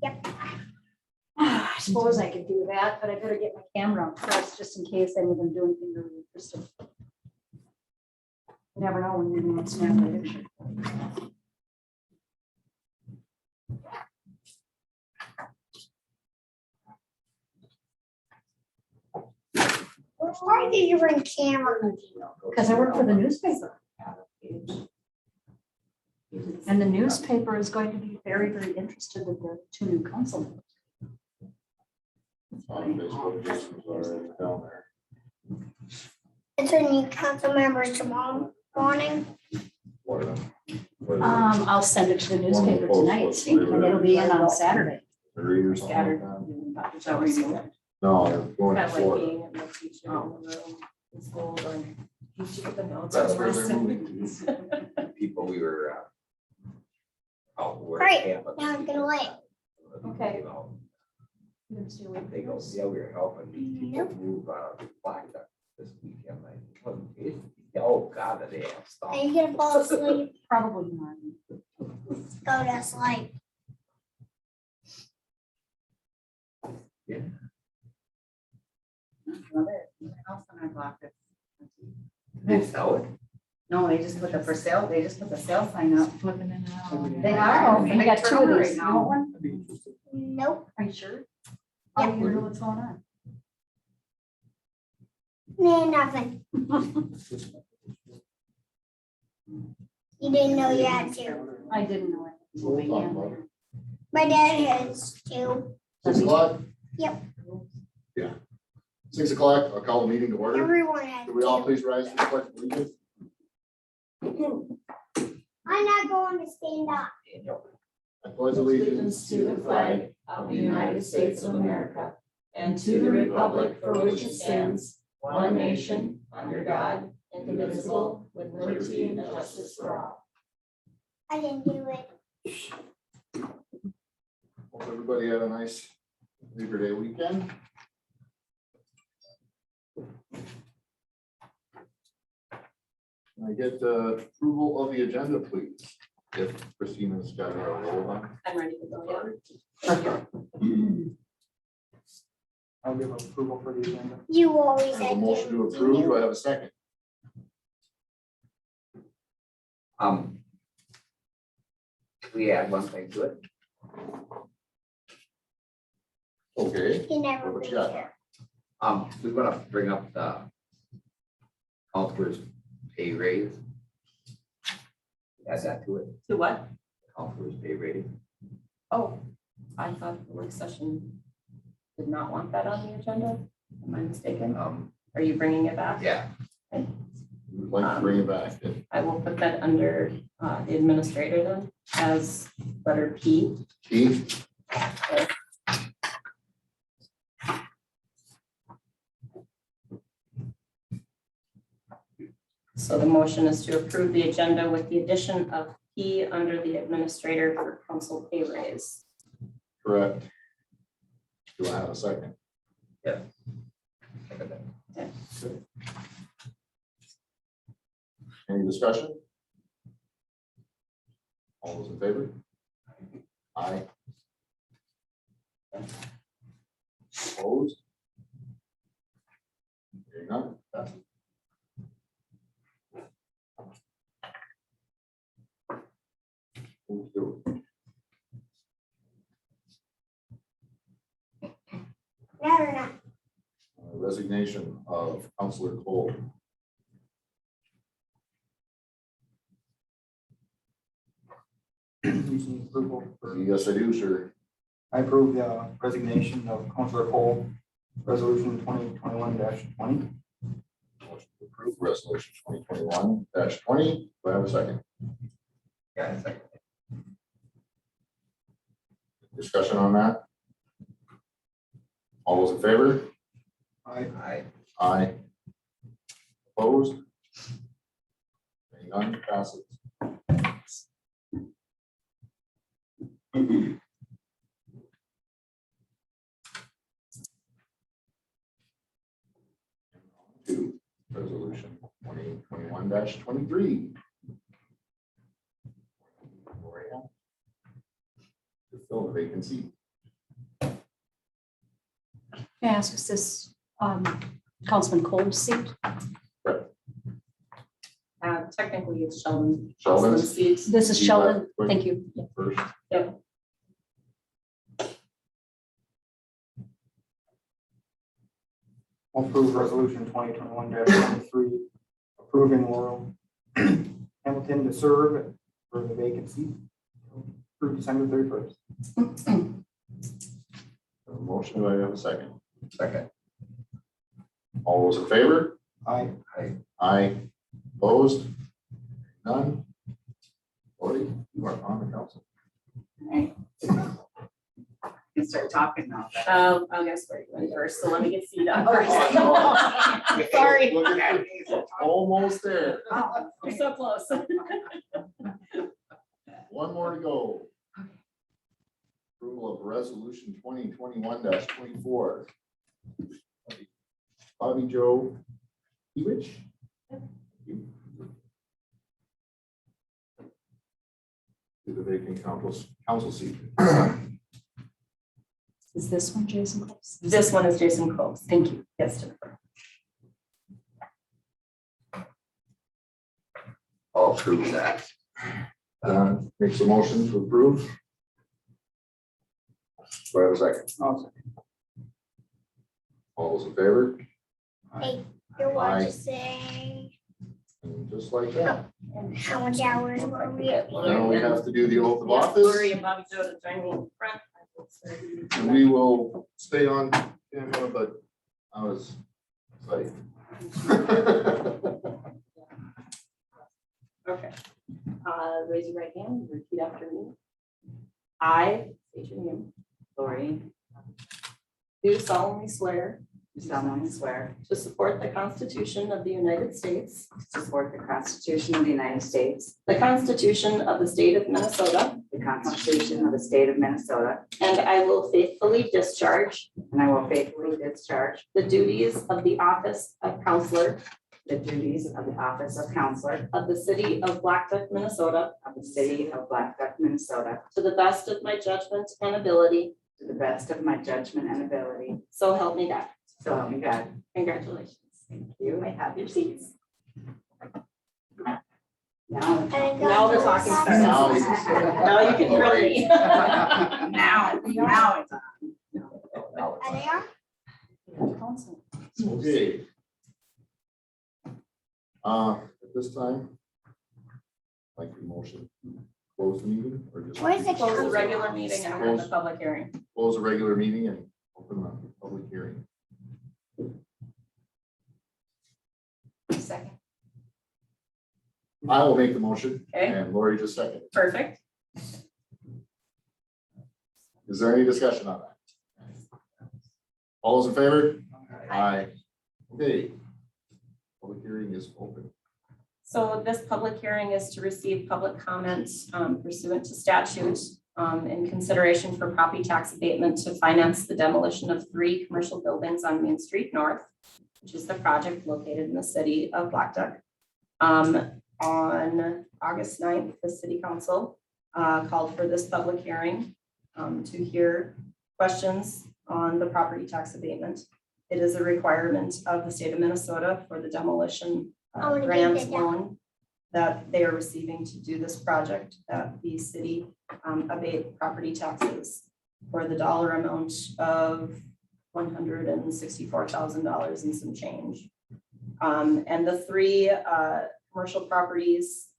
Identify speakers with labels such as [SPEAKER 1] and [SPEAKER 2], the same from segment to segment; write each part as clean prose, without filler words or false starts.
[SPEAKER 1] Yep.
[SPEAKER 2] I suppose I could do that, but I better get my camera up first, just in case any of them do anything really interesting. You never know when you're going to snap a picture.
[SPEAKER 1] Why did you bring camera?
[SPEAKER 2] Because I work for the newspaper. And the newspaper is going to be very, very interested in the two new council members.
[SPEAKER 3] On Facebook, Jason's already down there.
[SPEAKER 1] Is there any council members tomorrow morning?
[SPEAKER 3] What are them? What are
[SPEAKER 2] I'll send it to the newspaper tonight, and it'll be in on Saturday.
[SPEAKER 3] they? 3 or something like
[SPEAKER 2] Scattered.
[SPEAKER 3] that?
[SPEAKER 2] Is that where you go?
[SPEAKER 3] No, they're going to
[SPEAKER 4] Kind of like
[SPEAKER 3] Florida.
[SPEAKER 4] being in the teacher in the room in school and teach you the notes.
[SPEAKER 5] That's
[SPEAKER 4] on
[SPEAKER 5] where they're
[SPEAKER 4] lessons.
[SPEAKER 5] moving to. People we were out where.
[SPEAKER 1] Great,
[SPEAKER 5] campus.
[SPEAKER 1] now I'm gonna wait.
[SPEAKER 4] Okay.
[SPEAKER 5] You know,
[SPEAKER 4] You can stay away from
[SPEAKER 5] They go,
[SPEAKER 4] this.
[SPEAKER 5] yeah, we were helping these people move Blackduck this weekend. Like, oh, God, that they have stuff.
[SPEAKER 1] Are you gonna fall asleep?
[SPEAKER 2] Probably not.
[SPEAKER 1] Go to sleep.
[SPEAKER 5] They sell it.
[SPEAKER 2] No, they just put the for sale, they just put the sale sign up.
[SPEAKER 4] Flipping in and out.
[SPEAKER 2] They are, and I got two of these.
[SPEAKER 4] Right
[SPEAKER 2] You
[SPEAKER 4] now.
[SPEAKER 2] want one?
[SPEAKER 1] Nope.
[SPEAKER 2] Are you sure? How do you know what's going on?
[SPEAKER 1] Nah, nothing. You didn't know you had to.
[SPEAKER 2] I didn't know it.
[SPEAKER 3] We'll talk about it.
[SPEAKER 1] My dad has to.
[SPEAKER 3] 6 o'clock?
[SPEAKER 1] Yep.
[SPEAKER 3] Yeah. 6 o'clock, I'll call the meeting to order.
[SPEAKER 1] Everyone has
[SPEAKER 3] Could we all
[SPEAKER 1] to.
[SPEAKER 3] please rise for the pledge of allegiance?
[SPEAKER 1] I'm not going to stand up.
[SPEAKER 3] I pledge allegiance
[SPEAKER 4] To the flag of the United States of America and to the republic for which it stands, one nation, under God, indivisible, with liberty and justice for all.
[SPEAKER 1] I didn't do it.
[SPEAKER 3] Hope everybody had a nice Labor Day weekend. Can I get approval of the agenda, please? If Christina's got her roll on.
[SPEAKER 4] I'm ready to go.
[SPEAKER 6] I'll give approval for the agenda.
[SPEAKER 1] You always
[SPEAKER 3] I have a
[SPEAKER 1] had
[SPEAKER 3] motion to
[SPEAKER 1] to.
[SPEAKER 3] approve. Do I have a second?
[SPEAKER 5] Can we add one thing to it?
[SPEAKER 3] Okay.
[SPEAKER 1] You never
[SPEAKER 3] What
[SPEAKER 1] been
[SPEAKER 3] you got?
[SPEAKER 1] here.
[SPEAKER 5] We want to bring up the counselor's pay raise. Add that to it,
[SPEAKER 4] To what?
[SPEAKER 5] counselor's pay raise.
[SPEAKER 4] Oh, I thought the work session did not want that on the agenda. Am I mistaken? Are you bringing it back?
[SPEAKER 5] Yeah,
[SPEAKER 3] We'd like to bring it back.
[SPEAKER 4] I will put that under the administrator then as letter P.
[SPEAKER 3] Keith?
[SPEAKER 4] So the motion is to approve the agenda with the addition of P under the administrator for council pay raise.
[SPEAKER 3] Correct. Do I have a second?
[SPEAKER 5] second that.
[SPEAKER 3] Any discussion? All those in favor? Aye. Opposed? Hearing none. Passes. Move to
[SPEAKER 1] No, or not.
[SPEAKER 3] resignation of Counselor Cole.
[SPEAKER 6] You need approval for,
[SPEAKER 3] Yes, I do, sir.
[SPEAKER 6] I approve the resignation of Councilor Cole, resolution 2021-20.
[SPEAKER 3] Motion to approve resolution 2021-20. Do I have a second?
[SPEAKER 5] Yeah, second.
[SPEAKER 3] Discussion on that? All those in favor?
[SPEAKER 5] Aye.
[SPEAKER 3] Aye. Opposed? Hearing none, passes. To resolution 2021-23. fill the vacant seat.
[SPEAKER 2] May I ask, is this Councilman Cole's seat?
[SPEAKER 4] Technically, it's Sheldon.
[SPEAKER 3] Sheldon's?
[SPEAKER 4] seat.
[SPEAKER 2] This is Sheldon. Thank you.
[SPEAKER 3] First.
[SPEAKER 4] Yep.
[SPEAKER 6] I'll approve resolution 2021-23, approving Laurel Hamilton to serve for the vacancy through December 31st.
[SPEAKER 3] A motion, do I have a second?
[SPEAKER 5] Second.
[SPEAKER 3] All those in favor?
[SPEAKER 6] Aye.
[SPEAKER 3] Aye. Opposed? None? Lori, you are on the council.
[SPEAKER 7] You start talking now.
[SPEAKER 4] I'll guess where you went first, so let me get seated on
[SPEAKER 7] Oh,
[SPEAKER 4] first. Sorry.
[SPEAKER 3] Look at that. Almost there.
[SPEAKER 4] We're so close.
[SPEAKER 3] One more to go. Approval of resolution 2021-24. Bobby Joe Hewitt. To the vacant council seat.
[SPEAKER 2] Is this one Jason Cole's?
[SPEAKER 4] This one is Jason Cole.
[SPEAKER 2] Thank you.
[SPEAKER 4] Yes, Jennifer.
[SPEAKER 5] I'll approve that.
[SPEAKER 3] Makes a motion to approve. Do I have a second?
[SPEAKER 6] I'll second.
[SPEAKER 3] All those in favor?
[SPEAKER 1] Hey, you want
[SPEAKER 3] Aye.
[SPEAKER 1] to say
[SPEAKER 3] And just like that.
[SPEAKER 1] how much hours were we at?
[SPEAKER 3] Now we have to do the oath of
[SPEAKER 4] Yes,
[SPEAKER 3] office.
[SPEAKER 4] Lori and Bobby Joe to join me in front.
[SPEAKER 3] And we will stay on camera, but I was like.
[SPEAKER 4] Okay. Raise your right hand and repeat after me. I, state your name,
[SPEAKER 7] Lori,
[SPEAKER 4] do solemnly swear
[SPEAKER 7] do solemnly swear
[SPEAKER 4] to support the Constitution of the United States,
[SPEAKER 7] to support the Constitution of the United States,
[SPEAKER 4] the Constitution of the State of Minnesota,
[SPEAKER 7] the Constitution of the State of Minnesota,
[SPEAKER 4] and I will faithfully discharge
[SPEAKER 7] and I will faithfully discharge
[SPEAKER 4] the duties of the office of counselor
[SPEAKER 7] the duties of the office of counselor
[SPEAKER 4] of the city of Blackduck, Minnesota,
[SPEAKER 7] of the city of Blackduck, Minnesota,
[SPEAKER 4] to the best of my judgment and ability.
[SPEAKER 7] to the best of my judgment and ability.
[SPEAKER 4] So help me God.
[SPEAKER 7] So help me God.
[SPEAKER 4] Congratulations.
[SPEAKER 7] Thank
[SPEAKER 4] You
[SPEAKER 7] you.
[SPEAKER 4] may have your seats.
[SPEAKER 7] Now,
[SPEAKER 4] Now the talking starts.
[SPEAKER 3] Now you can start.
[SPEAKER 4] Now you can really.
[SPEAKER 7] now it's on.
[SPEAKER 1] Are they on?
[SPEAKER 2] Council.
[SPEAKER 3] Okay. At this time, like the motion, close the meeting or just
[SPEAKER 1] Where's the
[SPEAKER 4] Close the regular meeting and open the
[SPEAKER 3] Close.
[SPEAKER 4] public hearing.
[SPEAKER 3] close the regular meeting and open the public hearing.
[SPEAKER 4] Second.
[SPEAKER 3] I will make the motion
[SPEAKER 4] Okay,
[SPEAKER 3] and Lori just second.
[SPEAKER 4] perfect.
[SPEAKER 3] Is there any discussion on that? All those in favor? Aye. Okay. Public hearing is open.
[SPEAKER 4] So this public hearing is to receive public comments pursuant to statute in consideration for property tax abatement to finance the demolition of 3 commercial buildings on Main Street North, which is the project located in the city of Blackduck. On August 9th, the city council called for this public hearing to hear questions on the property tax abatement. It is a requirement of the state of Minnesota for the demolition
[SPEAKER 1] I wanna take
[SPEAKER 4] grant
[SPEAKER 1] that down.
[SPEAKER 4] loan that they are receiving to do this project, that the city abate property taxes for the dollar amount of $164,000 and some change. And the 3 commercial properties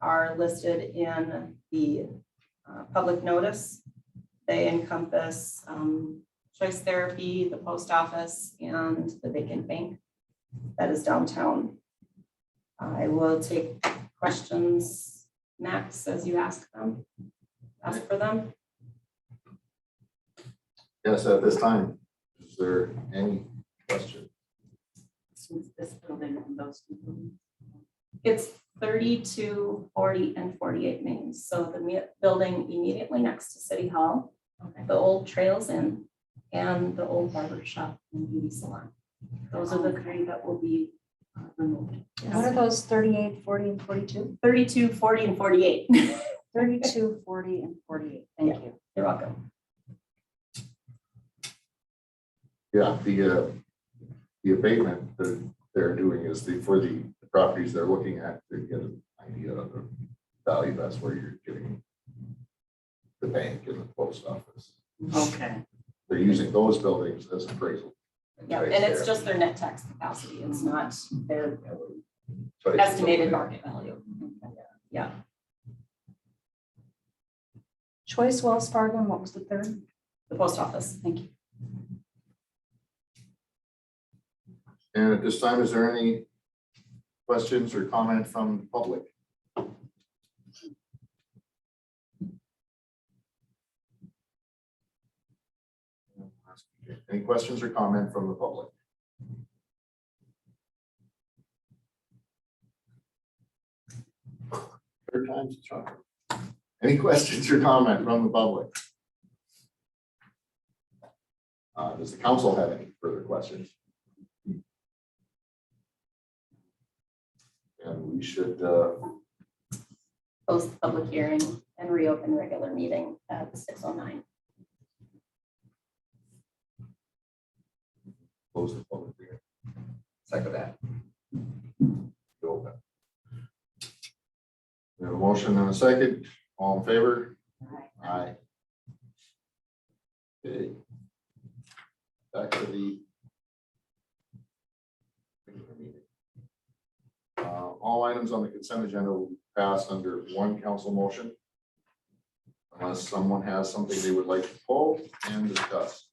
[SPEAKER 4] are listed in the public notice. They encompass Choice Therapy, the post office, and the vacant bank that is downtown. I will take questions, Max, as you ask for them.
[SPEAKER 3] Yes, at this time, is there any question?
[SPEAKER 7] Since this building and those two buildings.
[SPEAKER 4] It's 32, 40, and 48 Main. So the building immediately next to City Hall,
[SPEAKER 7] Okay.
[SPEAKER 4] the old Trails Inn, and the old barber shop and beauty salon. Those are the 3 that will be removed.
[SPEAKER 2] What are those 38, 40, and 42?
[SPEAKER 4] 32, 40, and 48.
[SPEAKER 2] 32, 40, and 48. Thank you.
[SPEAKER 4] You're welcome.
[SPEAKER 3] Yeah, the abatement that they're doing is for the properties they're looking at to get an idea of the value. That's where you're getting the bank and the post office.
[SPEAKER 7] Okay.
[SPEAKER 3] They're using those buildings as appraisal.
[SPEAKER 4] Yeah, and it's just their net tax capacity. It's not their
[SPEAKER 3] So it's-
[SPEAKER 4] estimated market value. Yeah,
[SPEAKER 2] Choice, Wells Fargo, and what was the third?
[SPEAKER 4] the post office.
[SPEAKER 2] Thank you.
[SPEAKER 3] And at this time, is there any questions or comment from the public? Any questions or comment from the public? Third time's a charm. Any questions or comment from the public? Does the council have any further questions? And we should
[SPEAKER 4] Close the public hearing and reopen regular meeting at 6:09.
[SPEAKER 3] close the public hearing.
[SPEAKER 5] Second that.
[SPEAKER 3] Open. We have a motion and a second. All in favor? Aye. Okay. Back to the all items on the consent agenda will pass under one council motion, unless someone has something they would like to pull and discuss.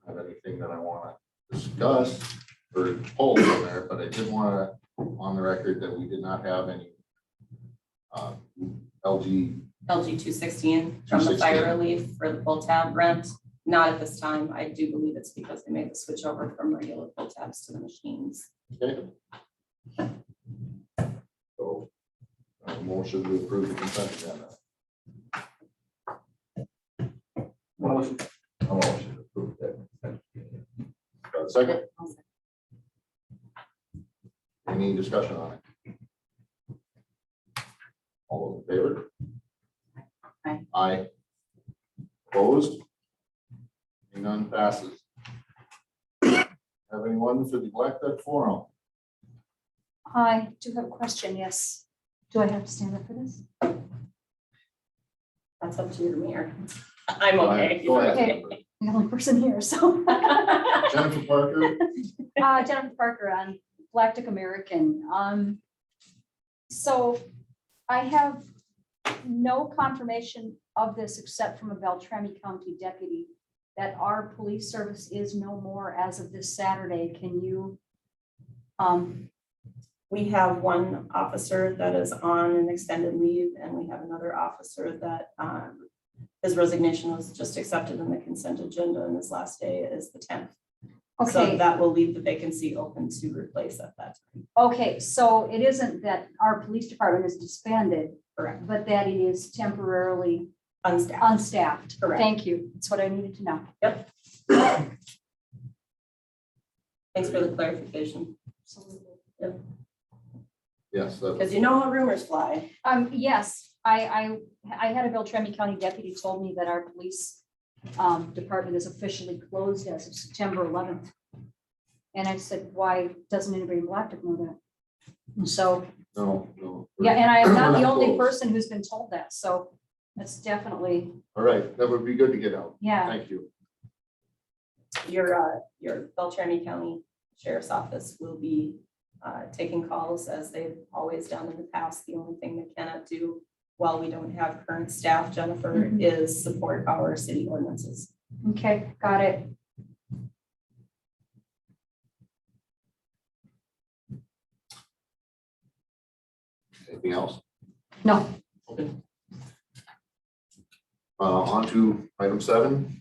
[SPEAKER 3] Have anything that I want to discuss or pull from there, but I did want to on the record that we did not have any LG
[SPEAKER 4] LG 216 from the fire
[SPEAKER 3] 216.
[SPEAKER 4] relief for the pull tab rent. Not at this time. I do believe it's because they made the switch over from regular pull tabs to the machines.
[SPEAKER 3] Okay. So, motion to approve the consent agenda.
[SPEAKER 6] Motion.
[SPEAKER 5] A motion to approve that.
[SPEAKER 3] Got a second? Any discussion on it? All those in favor?
[SPEAKER 7] Aye.
[SPEAKER 3] Aye. Opposed? Hearing none passes. Have anyone for the Blackduck Forum?
[SPEAKER 2] I do have a question, yes. Do I have to stand up for this?
[SPEAKER 4] That's up to you, Mayor. I'm okay.
[SPEAKER 3] Go ahead.
[SPEAKER 2] Okay. I'm the only person here, so.
[SPEAKER 3] Jennifer Parker.
[SPEAKER 2] Jennifer Parker on Blackduck American. So I have no confirmation of this except from a Beltrami County deputy that our police service is no more as of this Saturday. Can you?
[SPEAKER 4] We have one officer that is on an extended leave, and we have another officer that his resignation was just accepted in the consent agenda, and his last day is the 10th. So
[SPEAKER 2] Okay,
[SPEAKER 4] that will leave the vacancy open to replace at that time.
[SPEAKER 2] okay, so it isn't that our police department is disbanded,
[SPEAKER 4] Correct.
[SPEAKER 2] but that it is temporarily
[SPEAKER 4] Unstaffed.
[SPEAKER 2] unstaffed.
[SPEAKER 4] Correct.
[SPEAKER 2] Thank you. That's what I needed to know.
[SPEAKER 4] Yep. Thanks for the clarification.
[SPEAKER 3] Yes, that-
[SPEAKER 4] Because you know how rumors fly.
[SPEAKER 2] Yes, I had a Beltrami County deputy told me that our police department is officially closed as of September 11th. And I said, why doesn't anybody in Blackduck know that? And so,
[SPEAKER 3] no.
[SPEAKER 2] yeah, and I am not
[SPEAKER 3] We're
[SPEAKER 2] the only
[SPEAKER 3] closed.
[SPEAKER 2] person who's been told that, so that's definitely,
[SPEAKER 3] All right, that would be good to get out.
[SPEAKER 2] yeah.
[SPEAKER 3] Thank you.
[SPEAKER 4] Your Beltrami County Sheriff's Office will be taking calls as they've always done in the past. The only thing they cannot do while we don't have current staff, Jennifer,
[SPEAKER 2] Mhm.
[SPEAKER 4] is support our city ordinances.
[SPEAKER 2] Okay, got it.
[SPEAKER 3] Anything else?
[SPEAKER 2] No,
[SPEAKER 3] Okay. On to item 7.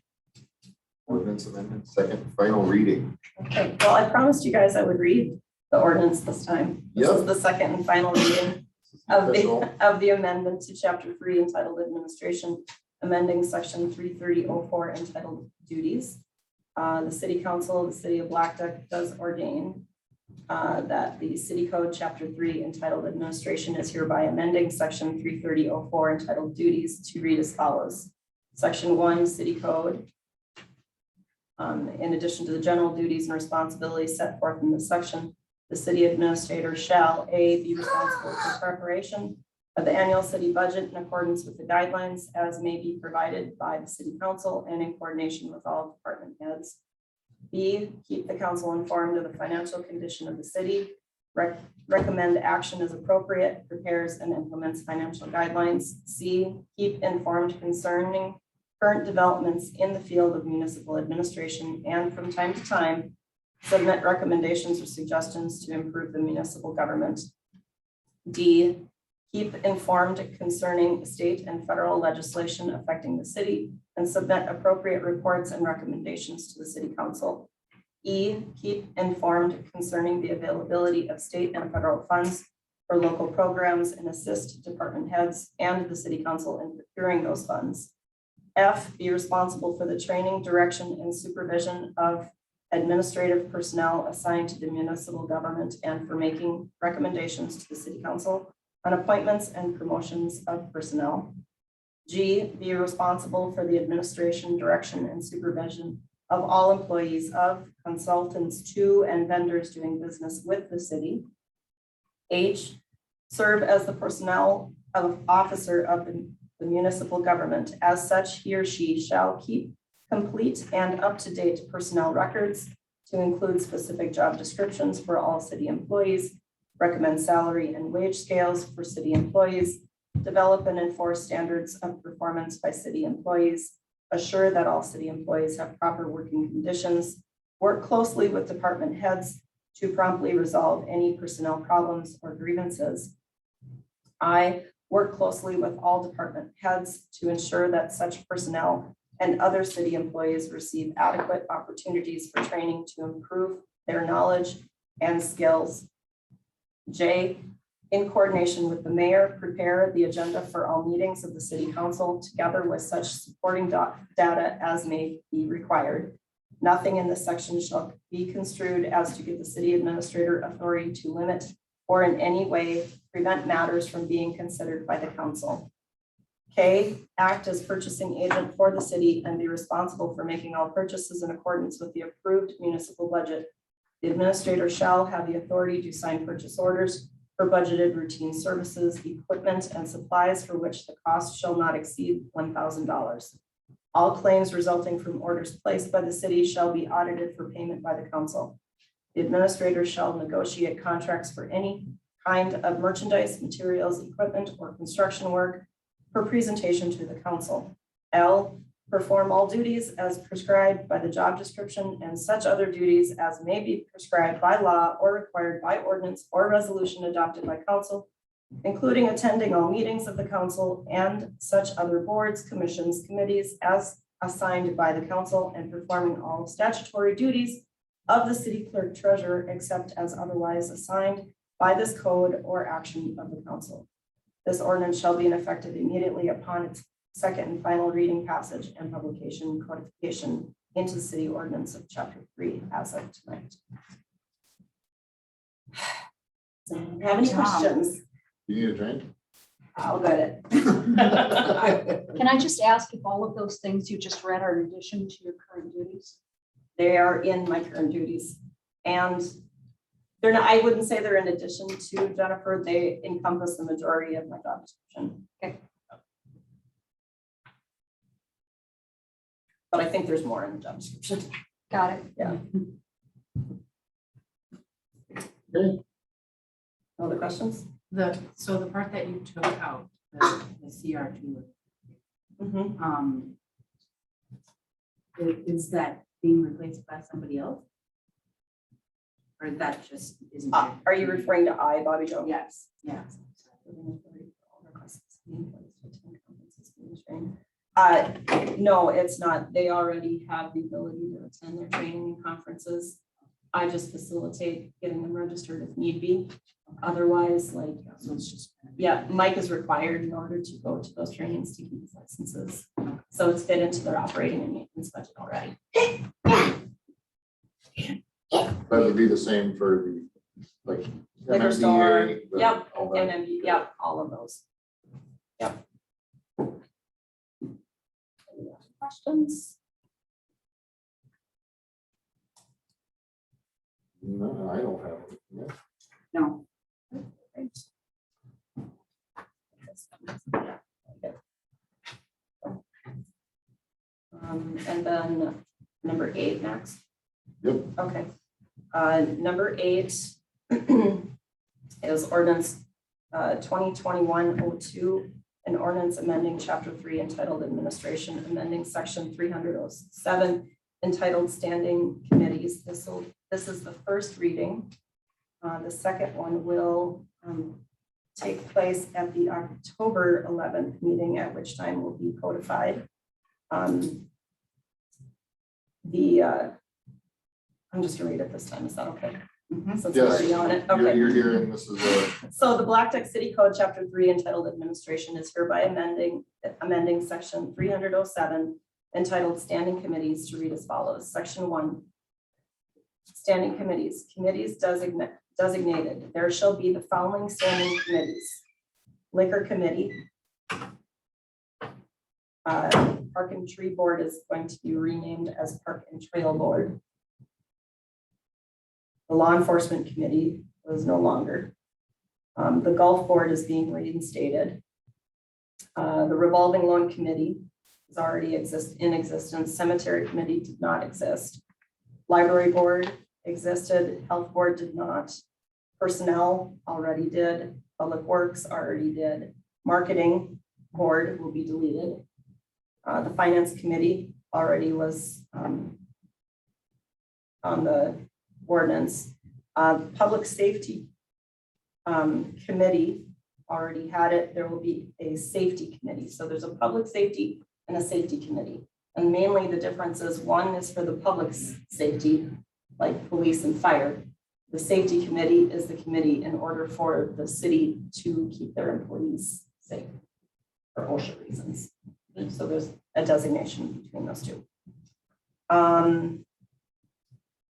[SPEAKER 3] Ordinance amendment, second final reading.
[SPEAKER 4] Okay, well, I promised you guys I would read the ordinance this time. This is the second and final reading of the amendment to chapter 3 entitled Administration, amending section 33004 entitled Duties. The city council of the city of Blackduck does ordain that the City Code, Chapter 3, entitled Administration is hereby amending Section 330.04 entitled Duties to read as follows. Section 1, City Code. In addition to the general duties and responsibilities set forth in this section, the city administrator shall A, be responsible for preparation of the annual city budget in accordance with the guidelines as may be provided by the city council and in coordination with all department heads. B, keep the council informed of the financial condition of the city, recommend action as appropriate, prepares and implements financial guidelines. C, keep informed concerning current developments in the field of municipal administration and from time to time submit recommendations or suggestions to improve the municipal government. D, keep informed concerning state and federal legislation affecting the city and submit appropriate reports and recommendations to the city council. E, keep informed concerning the availability of state and federal funds for local programs and assist department heads and the city council in procuring those funds. F, be responsible for the training, direction, and supervision of administrative personnel assigned to the municipal government and for making recommendations to the city council on appointments and promotions of personnel. G, be responsible for the administration, direction, and supervision of all employees of, consultants to, and vendors doing business with the city. H, serve as the personnel officer of the municipal government. As such, he or she shall keep complete and up-to-date personnel records to include specific job descriptions for all city employees, recommend salary and wage scales for city employees, develop and enforce standards of performance by city employees, assure that all city employees have proper working conditions, work closely with department heads to promptly resolve any personnel problems or grievances. I, work closely with all department heads to ensure that such personnel and other city employees receive adequate opportunities for training to improve their knowledge and skills. J, in coordination with the mayor, prepare the agenda for all meetings of the city council together with such supporting data as may be required. Nothing in this section shall be construed as to give the city administrator authority to limit or in any way prevent matters from being considered by the council. K, act as purchasing agent for the city and be responsible for making all purchases in accordance with the approved municipal budget. The administrator shall have the authority to sign purchase orders for budgeted routine services, equipment, and supplies for which the cost shall not exceed $1,000. All claims resulting from orders placed by the city shall be audited for payment by the council. The administrator shall negotiate contracts for any kind of merchandise, materials, equipment, or construction work for presentation to the council. L, perform all duties as prescribed by the job description and such other duties as may be prescribed by law or required by ordinance or resolution adopted by council, including attending all meetings of the council and such other boards, commissions, committees as assigned by the council, and performing all statutory duties of the city clerk treasurer except as otherwise assigned by this code or action of the council. This ordinance shall be in effect immediately upon its second and final reading, passage, and publication codification into the city ordinance of chapter 3 as of tonight. So, have any questions?
[SPEAKER 3] You need a drink?
[SPEAKER 4] I'll get it.
[SPEAKER 2] Can I just ask if all of those things you just read are in addition to your current duties?
[SPEAKER 4] They are in my current duties, and they're not, I wouldn't say they're in addition to Jennifer. They encompass the majority of my job description.
[SPEAKER 2] Okay.
[SPEAKER 4] But I think there's more in the job description.
[SPEAKER 2] Got it.
[SPEAKER 4] Yeah.
[SPEAKER 3] Okay.
[SPEAKER 4] Other questions?
[SPEAKER 7] So the part that you took out, the CR2,
[SPEAKER 4] Mhm.
[SPEAKER 7] is that being replaced by somebody else? Or that just isn't?
[SPEAKER 4] Are you referring to I, Bobby Joe?
[SPEAKER 7] Yes, yeah.
[SPEAKER 4] No, it's not. They already have the ability to attend their training and conferences. I just facilitate getting them registered if need be. Otherwise, like,
[SPEAKER 7] So it's just.
[SPEAKER 4] yeah, Mike is required in order to go to those trainings to keep his licenses. So it's fit into their operating and maintenance budget already.
[SPEAKER 3] That would be the same for the like.
[SPEAKER 4] Liquor store,
[SPEAKER 3] MMDA,
[SPEAKER 4] yep,
[SPEAKER 3] all that.
[SPEAKER 4] MMD, yep, all of those. Yep. Any other questions?
[SPEAKER 3] No, I don't have it. Yeah.
[SPEAKER 7] No.
[SPEAKER 4] And then number 8 next.
[SPEAKER 3] Yep.
[SPEAKER 4] Okay. Number 8 is ordinance 2021-02, an ordinance amending chapter 3 entitled Administration, amending section 307 entitled Standing Committees. This is the first reading. The second one will take place at the October 11th meeting, at which time will be codified. I'm just gonna read it this time. Is that okay? Since I'm
[SPEAKER 3] Yes,
[SPEAKER 4] already on it.
[SPEAKER 3] you're,
[SPEAKER 4] Okay.
[SPEAKER 3] you're hearing, this is a,
[SPEAKER 4] So the Blackduck City Code, Chapter 3, entitled Administration, is hereby amending Section 307, entitled Standing Committees, to read as follows. Section 1, Standing Committees. Committees designated. There shall be the following standing committees: Liquor Committee. Park and Tree Board is going to be renamed as Park and Trail Board. The Law Enforcement Committee was no longer. The Golf Board is being reinstated. The Revolving Loan Committee is already in existence. Cemetery Committee did not exist. Library Board existed. Health Board did not. Personnel already did. Public Works already did. Marketing Board will be deleted. The Finance Committee already was on the ordinance. Public Safety Committee already had it. There will be a Safety Committee. So there's a Public Safety and a Safety Committee. And mainly the difference is one is for the public safety, like police and fire. The Safety Committee is the committee in order for the city to keep their employees safe for OSHA reasons. So there's a designation between those two.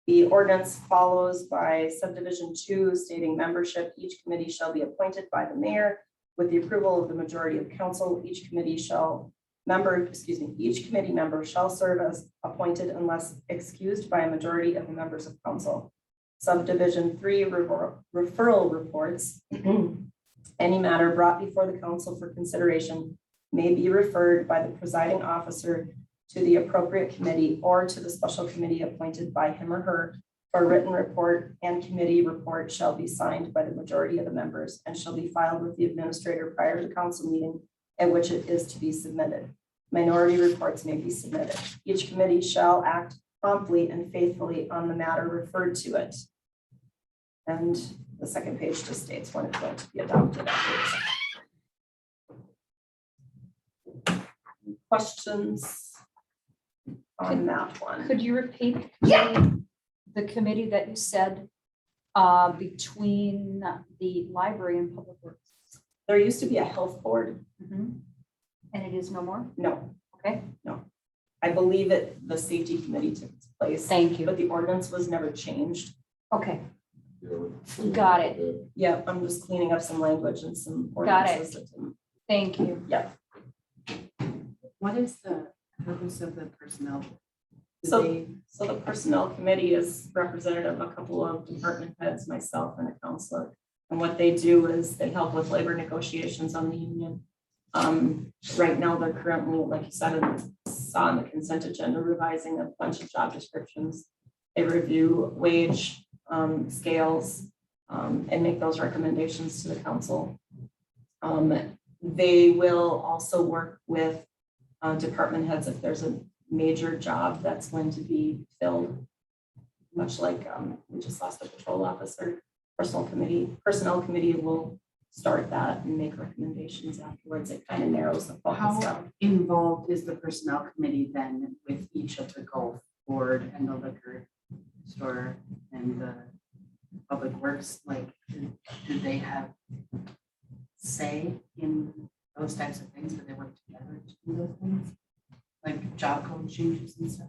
[SPEAKER 4] The ordinance follows by subdivision 2 stating membership. Each committee shall be appointed by the mayor with the approval of the majority of council. Each committee member shall serve as appointed unless excused by a majority of the members of council. Subdivision 3 referral reports. Any matter brought before the council for consideration may be referred by the presiding officer to the appropriate committee or to the special committee appointed by him or her for a written report, and committee report shall be signed by the majority of the members and shall be filed with the administrator prior to council meeting at which it is to be submitted. Minority reports may be submitted. Each committee shall act promptly and faithfully on the matter referred to it. And the second page just states when it's going to be adopted. Questions on that one?
[SPEAKER 2] Could you repeat the committee that you said between the library and public works?
[SPEAKER 4] There used to be a health board.
[SPEAKER 2] And it is no more?
[SPEAKER 4] No,
[SPEAKER 2] Okay,
[SPEAKER 4] I believe the safety committee took its place,
[SPEAKER 2] thank you.
[SPEAKER 4] but the ordinance was never changed.
[SPEAKER 2] Okay,
[SPEAKER 3] yeah,
[SPEAKER 2] Got it.
[SPEAKER 4] Yeah, I'm just cleaning up some language and some
[SPEAKER 2] Got it.
[SPEAKER 4] ordinances. that didn't-
[SPEAKER 2] thank you.
[SPEAKER 7] What is the purpose of the personnel? Do
[SPEAKER 4] So-
[SPEAKER 7] they-
[SPEAKER 4] So the personnel committee is representative of a couple of department heads, myself and a counselor. And what they do is they help with labor negotiations on the union. Right now, they're currently, like you said, saw on the consent agenda, revising a bunch of job descriptions. They review wage scales and make those recommendations to the council. They will also work with department heads if there's a major job that's going to be filled. Much like we just lost a patrol officer. Personnel committee will start that and make recommendations afterwards. It kind of narrows the focus
[SPEAKER 7] How
[SPEAKER 4] down.
[SPEAKER 7] involved is the personnel committee then with each of the golf board and the liquor store and the public works? Like, do they have say in those types of things? Do they work together to do those things? Like job code changes and stuff?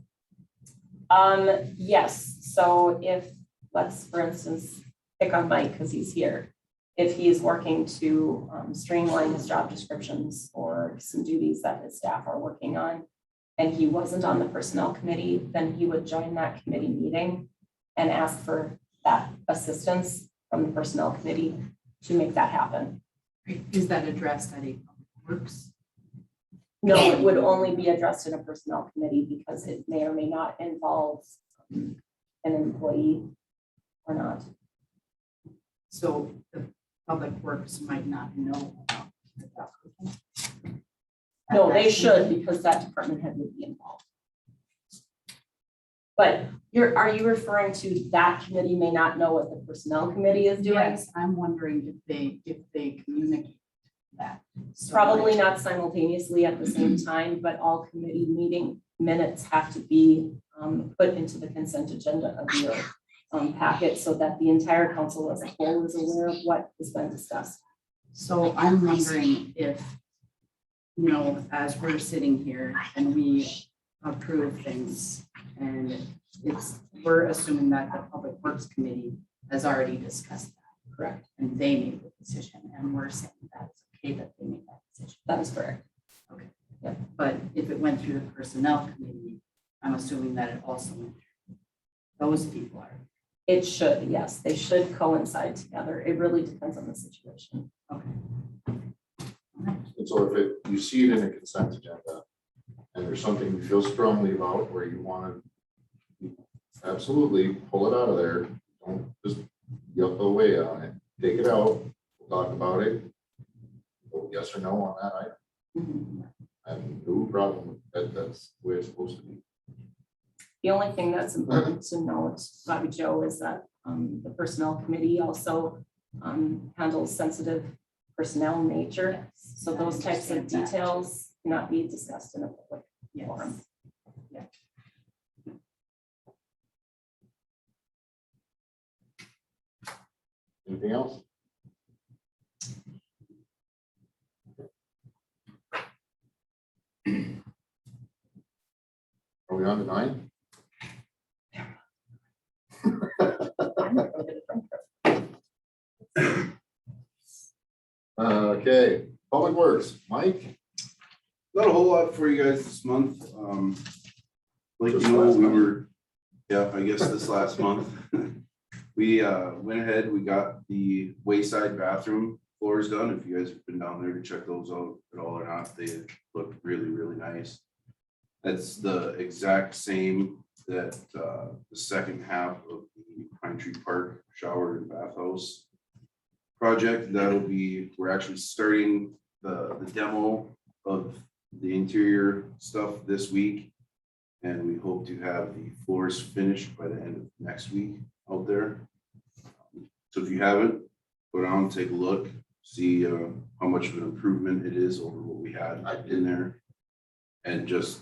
[SPEAKER 4] Yes, so if, let's, for instance, pick on Mike because he's here. If he is working to streamline his job descriptions or some duties that his staff are working on, and he wasn't on the personnel committee, then he would join that committee meeting and ask for that assistance from the personnel committee to make that happen.
[SPEAKER 7] Is that addressed at a public works?
[SPEAKER 4] No, it would only be addressed in a personnel committee because it may or may not involve an employee or not.
[SPEAKER 7] So the public works might not know about that.
[SPEAKER 4] No, they should because that department head would be involved. But are you referring to that committee may not know what the personnel committee is doing?
[SPEAKER 7] Yes, I'm wondering if they communicate that. So,
[SPEAKER 4] Probably not simultaneously at the same time, but all committee meeting minutes have to be put into the consent agenda of your packet so that the entire council as a whole is aware of what has been discussed.
[SPEAKER 7] So I'm wondering if, you know, as we're sitting here and we approve things and we're assuming that the Public Works Committee has already discussed that, correct? And they made the decision and we're saying that it's okay that they made that decision.
[SPEAKER 4] That is correct.
[SPEAKER 7] Okay. Yeah. But if it went through the Personnel Committee, I'm assuming that it also went through those people are.
[SPEAKER 4] It should, yes, they should coincide together. It really depends on the situation.
[SPEAKER 7] Okay.
[SPEAKER 3] And so if you see it in a consent agenda and there's something you feel strongly about where you want to absolutely pull it out of there, don't just yell away on it. Take it out, we'll talk about it. Vote yes or no on that item.
[SPEAKER 4] Mhm.
[SPEAKER 3] And no problem. That's the way it's supposed to be.
[SPEAKER 4] The only thing that's important to note, Bobby Joe, is that the personnel committee also handles sensitive personnel nature. So those types of details cannot be discussed in a public forum.
[SPEAKER 7] Yes.
[SPEAKER 3] Anything else? Are we on to 9? Okay, Public Works, Mike.
[SPEAKER 8] Not a whole lot for you guys this month. Like,
[SPEAKER 3] Just
[SPEAKER 8] you know,
[SPEAKER 3] last
[SPEAKER 8] we
[SPEAKER 3] month.
[SPEAKER 8] were, yeah, I guess this last month. We went ahead, we got the Wayside bathroom floors done. If you guys have been down there to check those out at all or not, they look really, really nice. That's the exact same that the second half of the Pine Tree Park shower and bathhouse project. That'll be, we're actually starting the demo of the interior stuff this week. And we hope to have the floors finished by the end of next week out there. So if you haven't, go down, take a look, see how much of an improvement it is over what we had in there. And just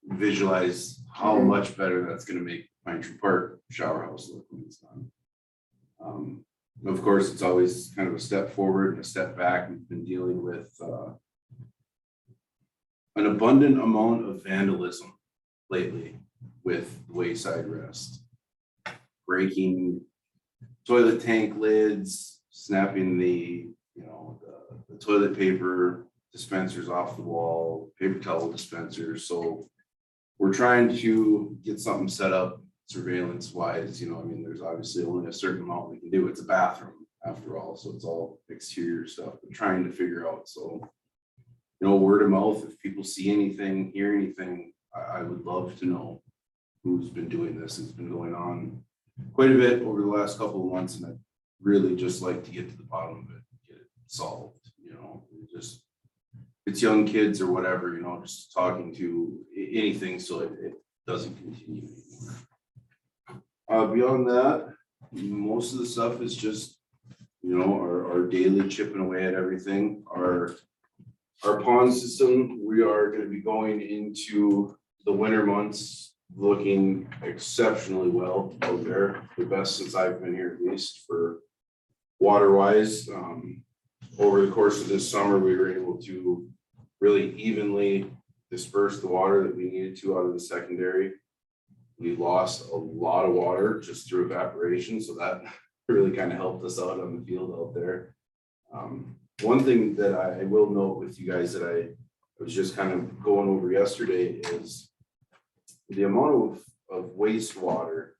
[SPEAKER 8] visualize how much better that's gonna make Pine Tree Park shower house look when it's done. Of course, it's always kind of a step forward and a step back. We've been dealing with an abundant amount of vandalism lately with Wayside Rest. Breaking toilet tank lids, snapping the toilet paper dispensers off the wall, paper towel dispensers. So we're trying to get something set up surveillance wise. I mean, there's obviously only a certain amount we can do. It's a bathroom after all, so it's all exterior stuff, but trying to figure out. So, word of mouth, if people see anything, hear anything, I would love to know who's been doing this. It's been going on quite a bit over the last couple of months, and I'd really just like to get to the bottom of it, get it solved. Just it's young kids or whatever, just talking to anything so it doesn't continue anymore. Beyond that, most of the stuff is just our daily chipping away at everything. Our pond system, we are going to be going into the winter months looking exceptionally well out there, the best since I've been here, at least for water wise. Over the course of this summer, we were able to really evenly disperse the water that we needed to out of the secondary. We lost a lot of water just through evaporation, so that really kind of helped us out on the field out there. One thing that I will note with you guys that I was just kind of going over yesterday is the amount of wastewater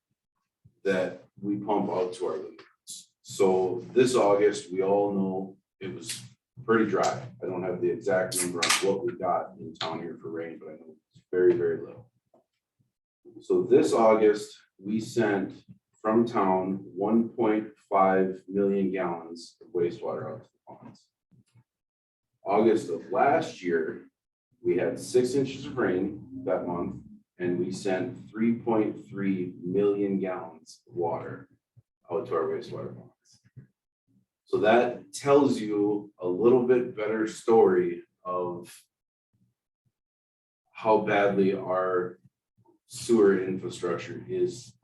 [SPEAKER 8] that we pump out to our lagoons. So this August, we all know it was pretty dry. I don't have the exact number on what we got in town here for rain, but I know it's very, very low. So this August, we sent from town 1.5 million gallons of wastewater out to the ponds. August of last year, we had 6 inches of rain that month, and we sent 3.3 million gallons of water out to our wastewater ponds. So that tells you a little bit better story of how badly our sewer infrastructure is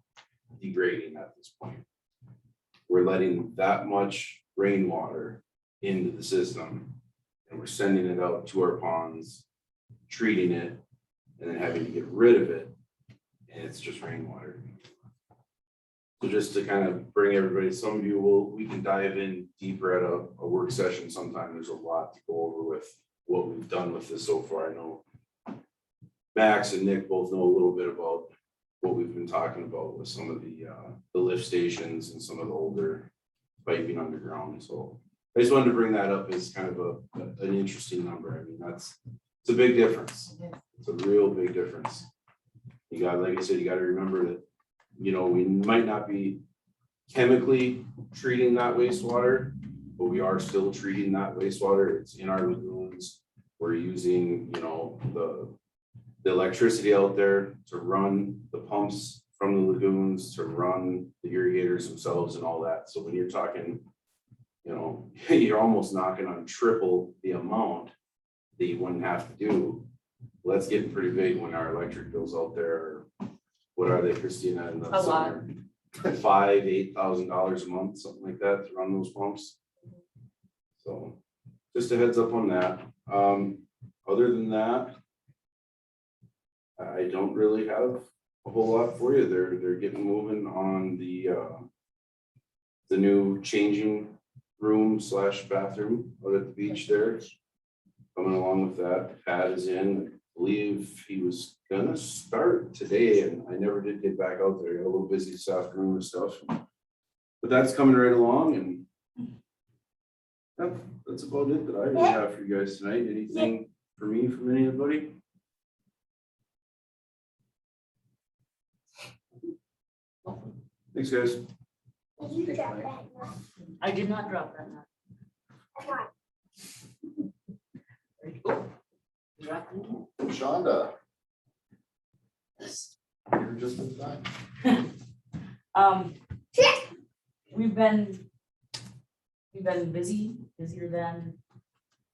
[SPEAKER 8] degrading at this point. We're letting that much rainwater into the system, and we're sending it out to our ponds, treating it, and then having to get rid of it, and it's just rainwater. So just to kind of bring everybody, some of you we can dive in deeper at a work session sometime. There's a lot to go over with what we've done with this so far. I know Max and Nick both know a little bit about what we've been talking about with some of the lift stations and some of the older piping underground. So I just wanted to bring that up as kind of an interesting number. I mean, it's a big difference. It's a real big difference. You got, like I said, you got to remember that, you know, we might not be chemically treating that wastewater, but we are still treating that wastewater. It's in our lagoons. We're using, you know, the electricity out there to run the pumps from the lagoons, to run the irrigators themselves and all that. So when you're talking, you know, you're almost knocking on triple the amount that you wouldn't have to do. Well, that's getting pretty big when our electric bills out there are, what are they, Christina? In the
[SPEAKER 4] A lot.
[SPEAKER 8] summer, $5,000-8,000 a month, something like that, to run those pumps. So just a heads up on that. Other than that, I don't really have a whole lot for you. They're getting moving on the new changing room / bathroom out at the beach there. Coming along with that, Pat is in. I believe he was gonna start today, and I never did get back out there. Got a little busy this afternoon and stuff. But that's coming right along, and that's about it that I really have for you guys tonight. Anything for me from anybody? Thanks, guys.
[SPEAKER 1] Did you drop that nut?
[SPEAKER 7] I did not drop that nut.
[SPEAKER 1] Come on.
[SPEAKER 7] You dropped it?
[SPEAKER 3] Shonda, you're just in time.
[SPEAKER 7] We've been busier than,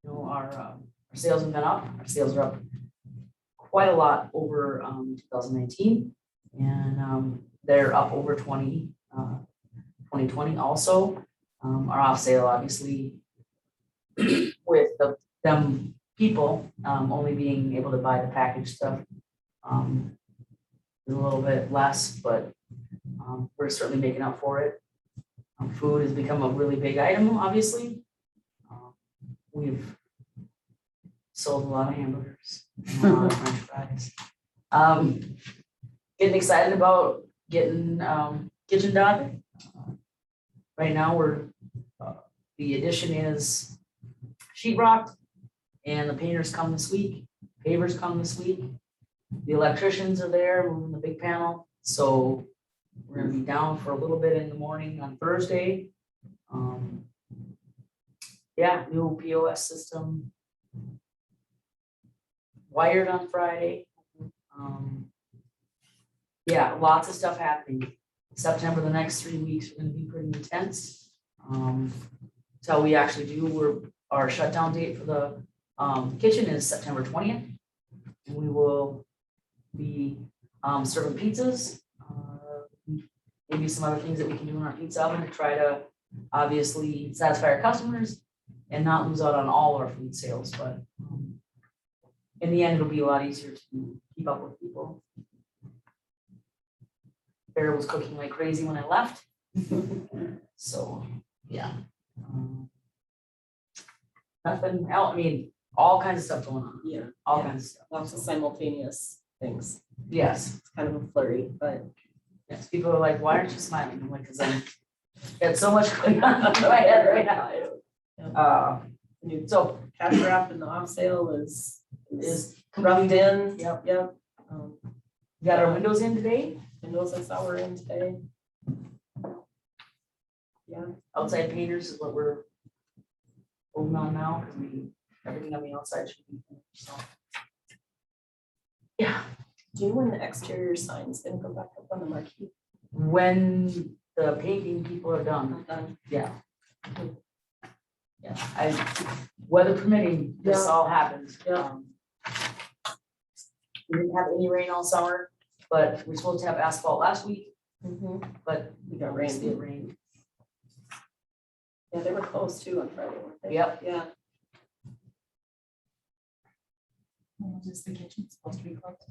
[SPEAKER 7] you know, our sales have been up. Our sales are up quite a lot over 2019, and they're up over 2020 also. Our off sale, obviously, with them people only being able to buy the package stuff, is a little bit less, but we're certainly making up for it. Food has become a really big item, obviously. We've sold a lot of hamburgers, and a lot of French fries. Getting excited about getting kitchen done. Right now, the addition is sheetrock, and the painters come this week. Pavers come this week. The electricians are there moving the big panel, so we're gonna be down for a little bit in the morning on Thursday. Yeah, new POS system wired on Friday. Yeah, lots of stuff happening. September, the next 3 weeks are gonna be pretty intense. So we actually do, our shutdown date for the kitchen is September 20th. And we will be serving pizzas, maybe some other things that we can do in our pizza oven to try to obviously satisfy our customers and not lose out on all our food sales. But in the end, it'll be a lot easier to keep up with people. Bear was cooking like crazy when I left.
[SPEAKER 9] So, yeah. Nothing else, I mean, all kinds of stuff going on,
[SPEAKER 4] Yeah,
[SPEAKER 9] all kinds of stuff.
[SPEAKER 4] lots of simultaneous things.
[SPEAKER 9] Yes,
[SPEAKER 4] It's kind of a flurry, but
[SPEAKER 9] yes, people are like, why aren't you smiling? I'm like, because I'm, got so much going on in my head right now. So,
[SPEAKER 4] cash wrap and the off sale is
[SPEAKER 9] is
[SPEAKER 4] roughed in.
[SPEAKER 9] Yep.
[SPEAKER 4] Yep.
[SPEAKER 9] we got our windows in today,
[SPEAKER 4] Windows I saw were in today. Yeah,
[SPEAKER 9] outside painters is what we're holding on now, because everything on the outside should be finished, so. Yeah,
[SPEAKER 4] do you know when the exterior signs gonna go back up on the marquee?
[SPEAKER 9] when the painting people are done,
[SPEAKER 4] Done.
[SPEAKER 9] yeah. Yeah, weather permitting, this
[SPEAKER 4] Yeah.
[SPEAKER 9] all happens.
[SPEAKER 4] Yeah.
[SPEAKER 9] We didn't have any rain all summer, but we're supposed to have asphalt last week,
[SPEAKER 4] Mhm.
[SPEAKER 9] but
[SPEAKER 4] We got rain.
[SPEAKER 9] it rained.
[SPEAKER 4] Yeah, they were closed too on Friday, weren't they?
[SPEAKER 9] Yep.
[SPEAKER 4] Yeah.
[SPEAKER 7] Is the kitchen supposed to be closed?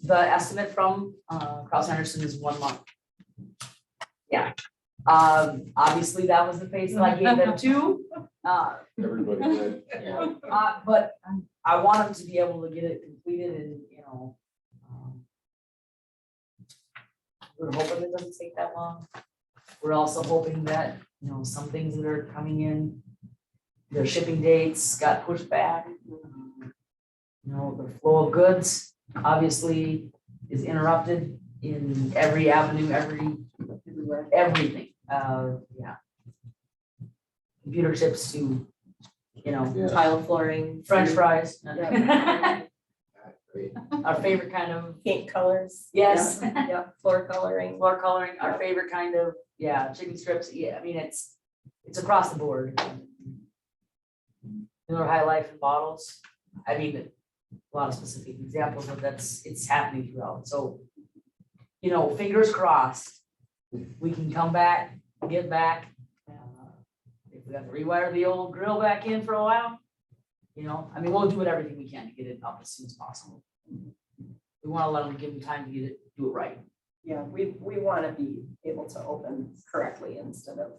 [SPEAKER 9] The estimate from Cross Henderson is 1 month. Yeah. Obviously, that was the phase that I gave them too.
[SPEAKER 3] Everybody did. Yeah.
[SPEAKER 9] But I want them to be able to get it completed and, we're hoping it doesn't take that long. We're also hoping that, some things that are coming in, their shipping dates got pushed back. The flow of goods obviously is interrupted in every avenue, everything. Yeah. Computer chips to,
[SPEAKER 3] Yeah.
[SPEAKER 4] Tile flooring.
[SPEAKER 9] French fries.
[SPEAKER 4] Yeah.
[SPEAKER 3] Great.
[SPEAKER 9] Our favorite kind of,
[SPEAKER 4] Paint colors.
[SPEAKER 9] yes,
[SPEAKER 4] Yeah, yeah, floor coloring.
[SPEAKER 9] floor coloring, our favorite kind of, yeah, chicken strips, yeah, I mean, it's across the board. High life in bottles, I mean, a lot of specific examples of it's happening throughout, so, fingers crossed, we can come back, get back. If we have to rewire the old grill back in for a while, we'll do everything we can to get it up as soon as possible. We want to let them give them time to do it right.
[SPEAKER 4] Yeah, we want to be able to open correctly instead of.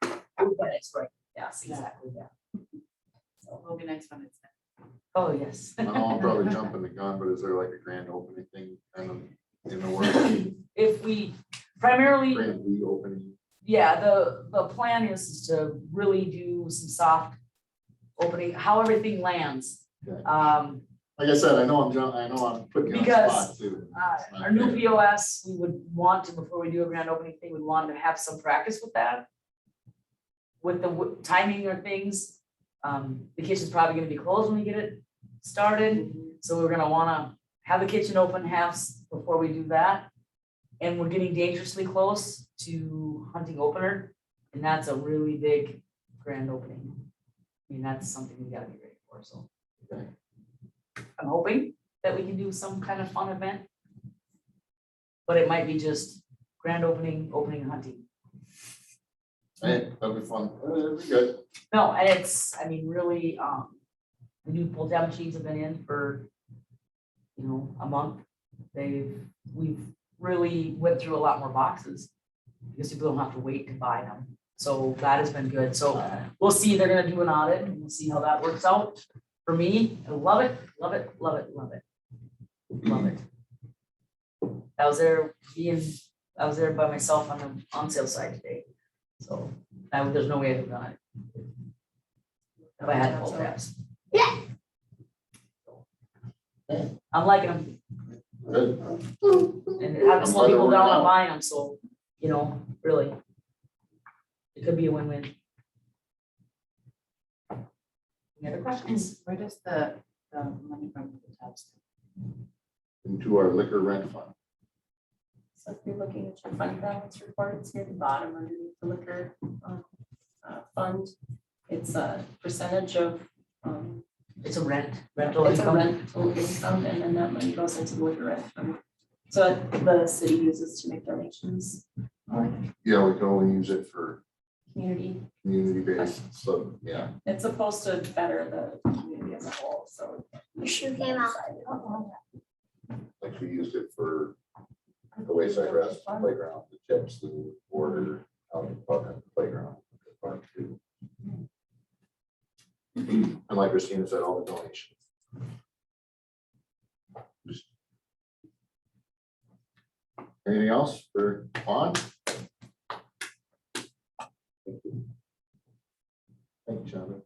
[SPEAKER 9] But it's right, yes, exactly, yeah.
[SPEAKER 7] So it'll be nice when it's done.
[SPEAKER 9] Oh, yes.
[SPEAKER 3] I'll probably jump in the gun, but is there like a grand opening thing kind of in the works?
[SPEAKER 9] If we primarily,
[SPEAKER 3] Grand reopening?
[SPEAKER 9] yeah, the plan is to really do some soft opening, how everything lands.
[SPEAKER 3] Okay.
[SPEAKER 9] Like
[SPEAKER 3] Like I said, I know I'm putting you on the
[SPEAKER 9] Because,
[SPEAKER 3] spot too. It's not
[SPEAKER 9] our new
[SPEAKER 3] fair.
[SPEAKER 9] POS, we would want to, before we do a grand opening thing, we want to have some practice with that. With the timing or things, the kitchen's probably gonna be closed when we get it started, so we're gonna wanna have the kitchen open before we do that. And we're getting dangerously close to hunting opener, and that's a really big grand opening. I mean, that's something we gotta be ready for, so.
[SPEAKER 3] Okay.
[SPEAKER 9] I'm hoping that we can do some kind of fun event. But it might be just grand opening and hunting.
[SPEAKER 3] Hey, that'll be fun. It'll be good.
[SPEAKER 9] No, and it's, I mean, really, the new pull tab machines have been in for, a month. We've really went through a lot more boxes because people don't have to wait to buy them. So that has been good. So we'll see, they're gonna do an audit and we'll see how that works out. For me, I love it, love it, love it, love it. Love it. I was there by myself on the on sale side today. So there's no way I could have done it. If I had pull tabs. Yeah. I'm liking them
[SPEAKER 3] Good.
[SPEAKER 9] and it hasn't slowed people down on buying them, so, really. It could be a win-win. Any other questions?
[SPEAKER 7] Where does the money from the tabs?
[SPEAKER 3] Into our liquor rent fund.
[SPEAKER 4] So if you're looking at your fund balance report, it's near the bottom underneath the liquor fund. It's a percentage of.
[SPEAKER 9] It's a rental
[SPEAKER 4] It's a
[SPEAKER 9] income.
[SPEAKER 4] rental income, and then that money goes into the liquor rent fund. So the city uses to make donations,
[SPEAKER 3] Yeah, we can only use it for
[SPEAKER 4] community.
[SPEAKER 3] community based, so, yeah.
[SPEAKER 4] It's supposed to better the community as a whole, so.
[SPEAKER 1] Your shoe came out.
[SPEAKER 3] Like we used it for the Wayside rest playground, the chips to order out at the playground. at the park too. And like Christina said, all the donations. Anything else for on? Thank you. Thank you, Shonda.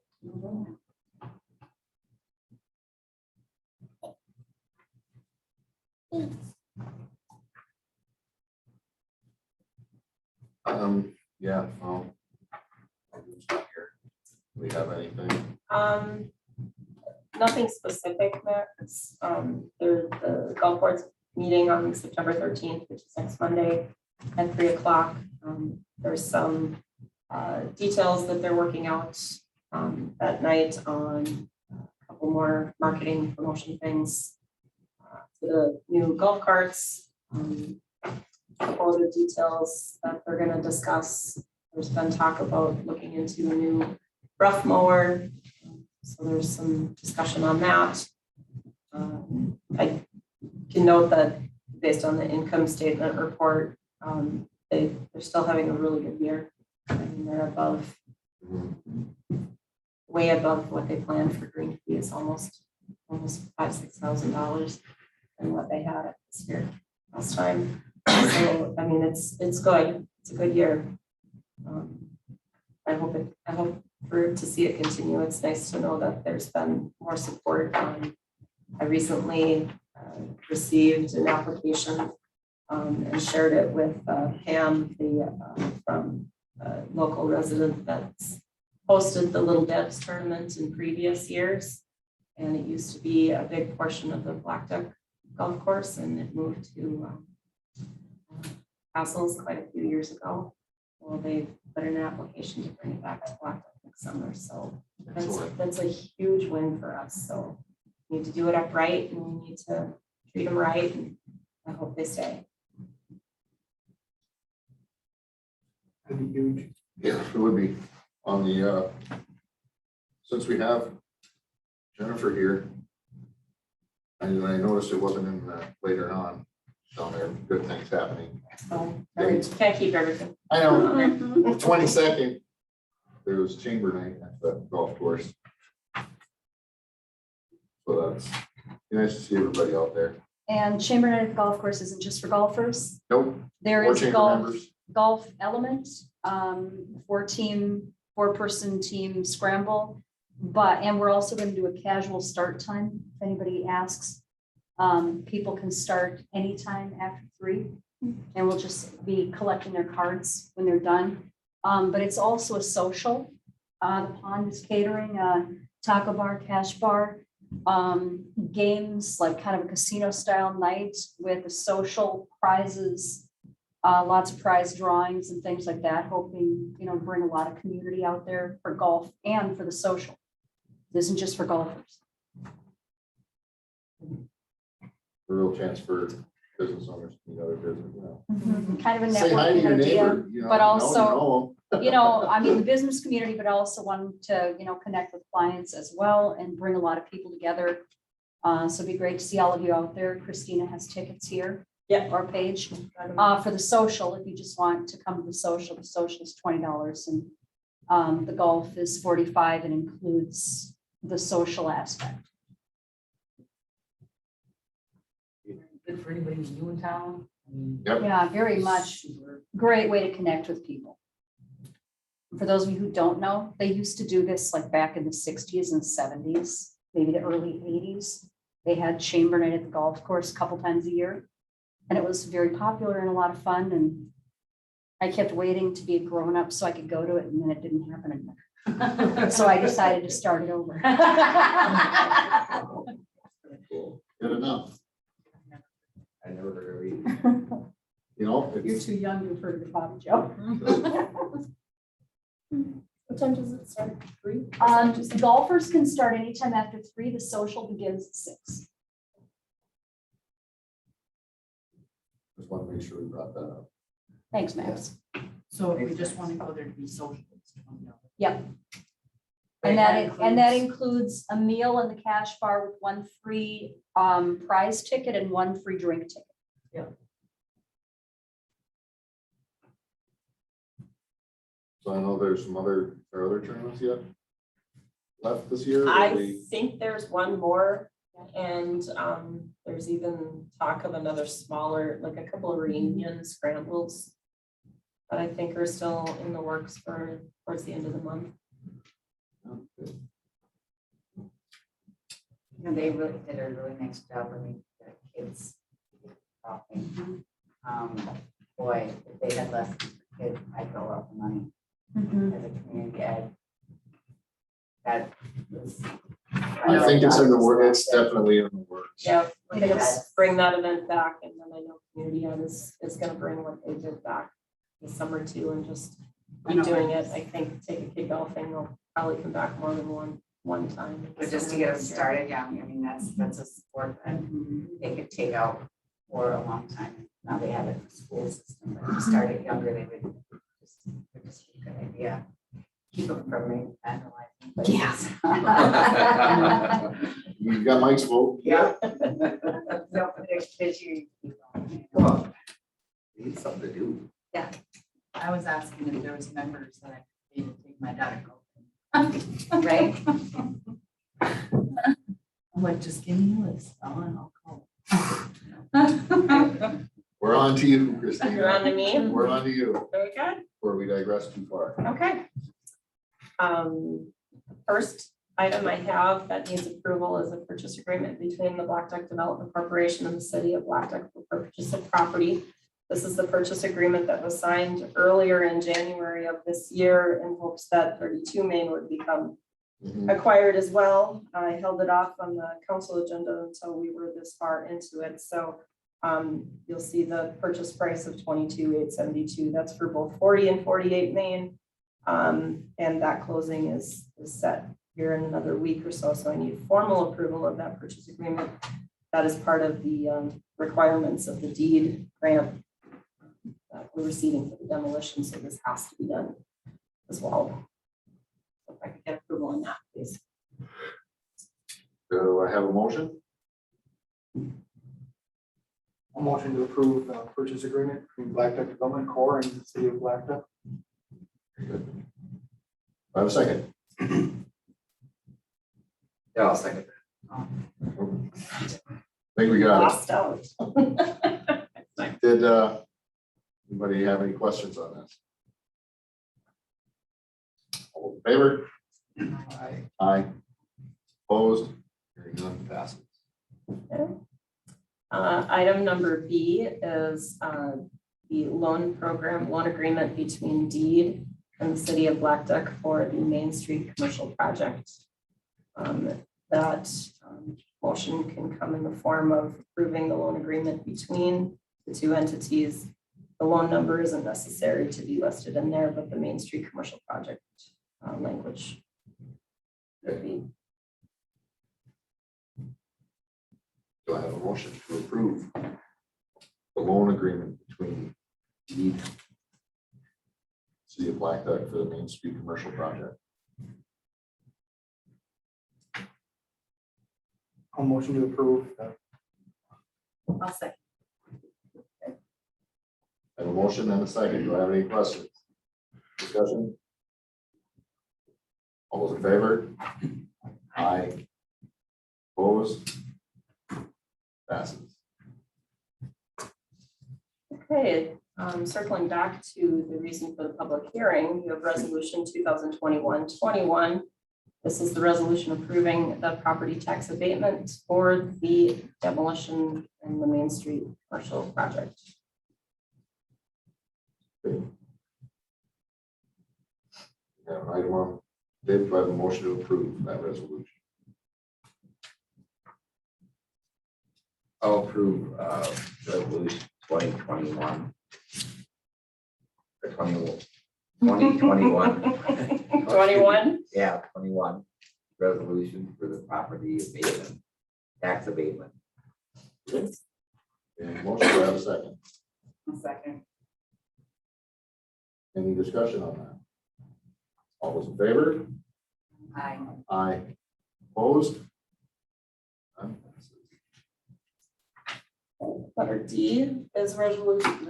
[SPEAKER 3] Yeah, who's not here? Do we have anything?
[SPEAKER 4] Nothing specific, Max. The golf board's meeting on September 13th, which is next Monday at 3 o'clock. There's some details that they're working out that night on a couple more marketing promotion things. The new golf carts, a couple other details that they're going to discuss. There's been talk about looking into a new rough mower. So there's some discussion on that. I can note that based on the income statement report, they're still having a really good year. I mean, they're above, way above what they planned for green fees, almost $5,000-6,000 than what they had this year last time. So I mean, it's good. It's a good year. I hope to see it continue. It's nice to know that there's been more support. I recently received an application and shared it with Pam, from a local resident that's hosted the Little Debs tournament in previous years. And it used to be a big portion of the Blackduck golf course, and it moved to Castles quite a few years ago. Well, they put in an application to bring it back to Blackduck next summer. So that's a huge win for us. So we need to do it upright, and we need to treat them right. And I hope they stay.
[SPEAKER 6] That'd be huge.
[SPEAKER 3] Yeah, it would be on the, since we have Jennifer here, and I noticed it wasn't in the later on down there, good things happening.
[SPEAKER 4] So I can't keep everything.
[SPEAKER 3] I know, 22nd, there was chamber night at the golf course. So that's nice to see everybody out there.
[SPEAKER 2] And Chamber Night at the golf course isn't just for golfers.
[SPEAKER 3] Nope.
[SPEAKER 2] There
[SPEAKER 3] More
[SPEAKER 2] is a
[SPEAKER 3] chamber members.
[SPEAKER 2] golf element, 4-person team scramble. And we're also going to do a casual start time. If anybody asks, people can start anytime after 3, and we'll just be collecting their cards when they're done. But it's also a social. The pond is catering a taco bar, cash bar, games, like kind of a casino style night with the social prizes, lots of prize drawings and things like that, hoping, to bring a lot of community out there for golf and for the social. This isn't just for golfers.
[SPEAKER 3] A real chance for business owners to meet other business,
[SPEAKER 2] Kind of a
[SPEAKER 3] Say hi to
[SPEAKER 2] networking
[SPEAKER 3] your
[SPEAKER 2] idea,
[SPEAKER 3] neighbor,
[SPEAKER 2] but
[SPEAKER 3] you
[SPEAKER 2] also,
[SPEAKER 3] know 'em.
[SPEAKER 2] I mean, the business community, but also want to, connect with clients as well and bring a lot of people together. So it'd be great to see all of you out there. Christina has tickets here.
[SPEAKER 4] Yeah.
[SPEAKER 2] Our page. For the social, if you just want to come to the social is $20, and the golf is $45 and includes the social aspect.
[SPEAKER 9] Good for anybody who's new in town. I mean,
[SPEAKER 3] Yep.
[SPEAKER 2] Yeah, very much.
[SPEAKER 9] super.
[SPEAKER 2] Great way to connect with people. For those of you who don't know, they used to do this like back in the 60s and 70s, maybe the early 80s. They had chamber night at the golf course a couple times a year. And it was very popular and a lot of fun. And I kept waiting to be a grown up so I could go to it, and then it didn't happen anymore. So I decided to start it over.
[SPEAKER 3] Cool. Good enough.
[SPEAKER 5] I never heard of it.
[SPEAKER 2] You're
[SPEAKER 3] It's
[SPEAKER 2] too young to have heard of Bobby Joe.
[SPEAKER 4] What time does it start? 3?
[SPEAKER 2] Golfers can start anytime after 3. The social begins at 6.
[SPEAKER 3] just want to make sure we brought that up.
[SPEAKER 2] Thanks, Max.
[SPEAKER 7] So if we just want to go there to be social, it's $20.
[SPEAKER 2] Yep. And that includes a meal in the cash bar with 1 free prize ticket and 1 free drink ticket.
[SPEAKER 3] So I know there's some other, there are other tournaments yet left this year? or
[SPEAKER 4] I
[SPEAKER 3] we-
[SPEAKER 4] think there's one more, and there's even talk of another smaller, like a couple of reunion scrambles that I think are still in the works for towards the end of the month.
[SPEAKER 3] Okay.
[SPEAKER 7] And they really did a really nice job when they got kids talking. Boy, if they had less kids, I'd go up the money as a community ed. That was.
[SPEAKER 3] I think it's in the work, it's definitely in the works.
[SPEAKER 4] Yeah, I think it's bring that event back, and then I know community ed is gonna bring what they did back this summer too, and just keep doing it. I think take a kid golfing, they'll probably come back more than one time.
[SPEAKER 7] But just to get them started, yeah, I mean, that's a sport that they could take out for a long time. Now they have it in the school system, but to start it younger, they would just a good idea. Keep them from vandalizing. but yes.
[SPEAKER 3] You've got Mike's vote.
[SPEAKER 7] Yeah. So for the kids, you keep going.
[SPEAKER 5] Come on. Need something to do.
[SPEAKER 7] I was asking if there was members that I could pay to take my daughter golfing. Right? I'm like, just give me a list, I'll call.
[SPEAKER 3] We're on to you, Christina.
[SPEAKER 4] You're on to me.
[SPEAKER 3] We're on to you,
[SPEAKER 4] Very good.
[SPEAKER 3] before we digress too far.
[SPEAKER 4] Okay. First item I have that needs approval is a purchase agreement between the Blackduck Development Corporation and the city of Blackduck for purchase of property. This is the purchase agreement that was signed earlier in January of this year in hopes that 32 Main would become
[SPEAKER 3] Mhm.
[SPEAKER 4] acquired as well. I held it off on the council agenda until we were this far into it. So you'll see the purchase price of 22,872. That's for both 40 and 48 Main. And that closing is set here in another week or so. So I need formal approval of that purchase agreement. That is part of the requirements of the deed grant that we're receiving for the demolition. So this has to be done as well. So if I could get approval on that, please.
[SPEAKER 3] Do I have a motion?
[SPEAKER 6] A motion to approve purchase agreement between Blackduck Development Corp. and the city of Blackduck.
[SPEAKER 3] Good. I have a second.
[SPEAKER 5] Yeah, I'll second
[SPEAKER 3] I think we got
[SPEAKER 4] Lost out.
[SPEAKER 3] it. Did anybody have any questions on this? All in favor? Aye. Opposed? Hearing none, passes.
[SPEAKER 4] Item number B is the loan agreement between Deed and the city of Blackduck for the Main Street commercial project. That motion can come in the form of approving the loan agreement between the two entities. The loan number isn't necessary to be listed in there, but the Main Street commercial project language would be.
[SPEAKER 3] Do I have a motion to approve the loan agreement between Deed, city of Blackduck for the Main Street commercial project?
[SPEAKER 6] A motion to approve.
[SPEAKER 7] I'll second.
[SPEAKER 3] I have a motion and a second. Do I have any questions? Discussion? All those in favor? Aye. Opposed? Passes.
[SPEAKER 4] Okay, circling back to the reason for the public hearing, you have resolution 2021-21. This is the resolution approving the property tax abatement for the demolition in the Main Street commercial project.
[SPEAKER 3] Okay. We have an item on, Dave, do I have a motion to approve that resolution?
[SPEAKER 5] I'll approve resolution 2021. Or 2021.
[SPEAKER 4] 21,
[SPEAKER 5] Yeah, 21. Resolution for the property abatement, tax abatement.
[SPEAKER 3] And motion, do I have a second?
[SPEAKER 7] I'll second.
[SPEAKER 3] Any discussion on that? All those in favor?
[SPEAKER 7] Aye.
[SPEAKER 3] Aye. Opposed? None. Passes.
[SPEAKER 4] letter D is resolution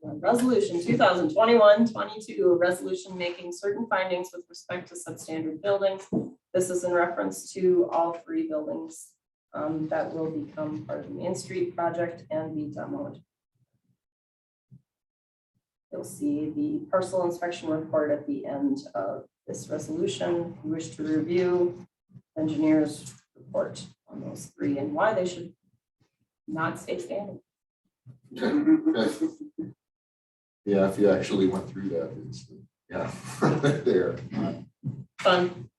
[SPEAKER 4] Resolution 2021-22, a resolution making certain findings with respect to substandard buildings. This is in reference to all three buildings that will become part of the Main Street project and be demoed. You'll see the parcel inspection report at the end of this resolution. If you wish to review engineers' report on those three and why they should not stay standing.
[SPEAKER 3] Yeah, if you actually went through that, it's, yeah, there.
[SPEAKER 4] Fun.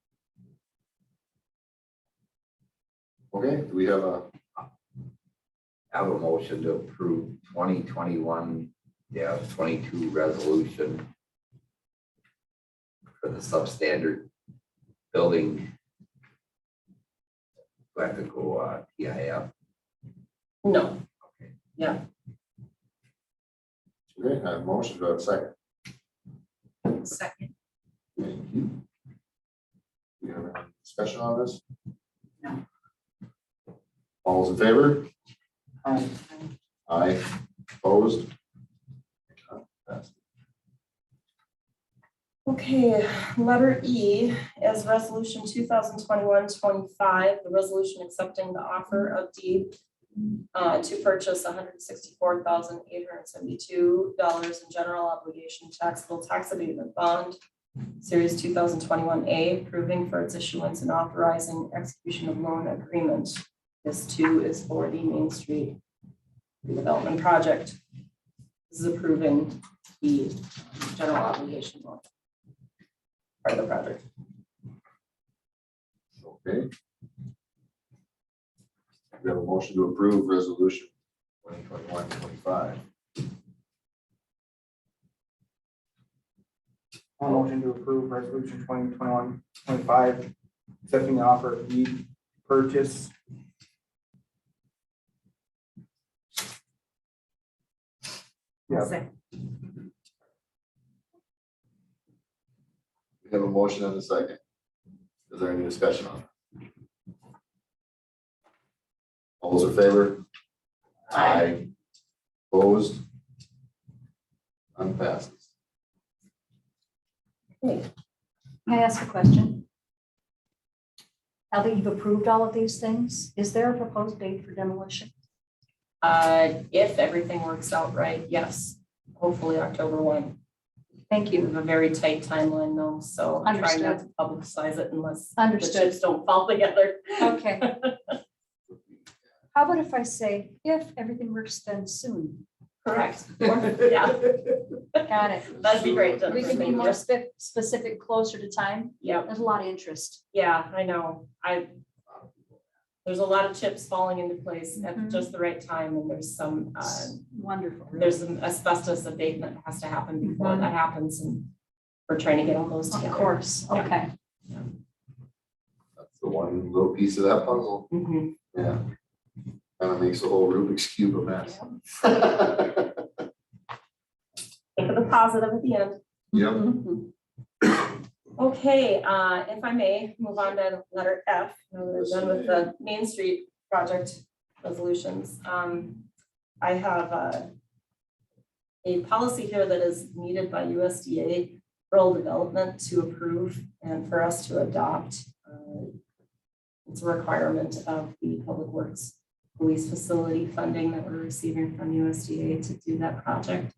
[SPEAKER 3] Okay, do we have a,
[SPEAKER 5] Have a motion to approve 2021-22 resolution for the substandard building. Do I have to go TIF?
[SPEAKER 4] No.
[SPEAKER 5] Okay.
[SPEAKER 4] Yeah.
[SPEAKER 3] okay, I have a motion, do I have a second?
[SPEAKER 7] Second.
[SPEAKER 3] Thank you. Do we have any discussion on this?
[SPEAKER 7] No.
[SPEAKER 3] All those in favor?
[SPEAKER 6] Aye.
[SPEAKER 3] Aye, opposed? Passed.
[SPEAKER 4] Okay, letter E is resolution 2021-25, the resolution accepting the offer of deed to purchase $164,872 in general obligation taxable tax abatement bond, series 2021A, approving for its issuance and authorizing execution of loan agreement. This too is for the Main Street redevelopment project. This is approving the general obligation loan part of the project.
[SPEAKER 3] Okay. We have a motion to approve resolution 2021-25.
[SPEAKER 6] I'll motion to approve resolution 2021-25, accepting the offer of deed purchase. Yeah,
[SPEAKER 7] Second.
[SPEAKER 3] We have a motion and a second. Is there any discussion on it? All those in favor? Aye. Opposed? None passes.
[SPEAKER 2] May I ask a question? Now that you've approved all of these things, is there a proposed date for demolition?
[SPEAKER 4] If everything works out right, yes, hopefully October 1.
[SPEAKER 2] Thank
[SPEAKER 4] We
[SPEAKER 2] you.
[SPEAKER 4] have a very tight timeline though, so I'm trying not to publicize it unless the
[SPEAKER 2] Understood.
[SPEAKER 4] chips don't fall together.
[SPEAKER 2] Okay. How about if I say, if everything works, then soon?
[SPEAKER 4] Correct. Yeah,
[SPEAKER 2] Got it.
[SPEAKER 4] that'd be great.
[SPEAKER 2] We can be
[SPEAKER 4] Jennifer.
[SPEAKER 2] more specific closer to time.
[SPEAKER 4] Yep.
[SPEAKER 2] There's a lot of interest.
[SPEAKER 4] Yeah, I know. There's a lot of chips falling into place at
[SPEAKER 2] Mhm.
[SPEAKER 4] just the right time, and there's some,
[SPEAKER 2] Wonderful.
[SPEAKER 4] there's an asbestos abatement that has to happen before
[SPEAKER 2] Mhm.
[SPEAKER 4] that happens, and we're trying to get all those
[SPEAKER 2] Of
[SPEAKER 4] together.
[SPEAKER 2] course.
[SPEAKER 4] Yeah.
[SPEAKER 2] Okay.
[SPEAKER 3] That's the one little piece of that puzzle.
[SPEAKER 4] Mhm.
[SPEAKER 3] Yeah. Kind of makes the whole Rubik's Cube a mess.
[SPEAKER 4] Think of the positive at the end.
[SPEAKER 3] Yep.
[SPEAKER 2] Mhm.
[SPEAKER 4] Okay, if I may, move on to letter F, now that we're done with the Main Street project resolutions. I have a policy here that is needed by USDA rural development to approve and for us to adopt. It's a requirement of the Public Works Police Facility funding that we're receiving from USDA to do that project.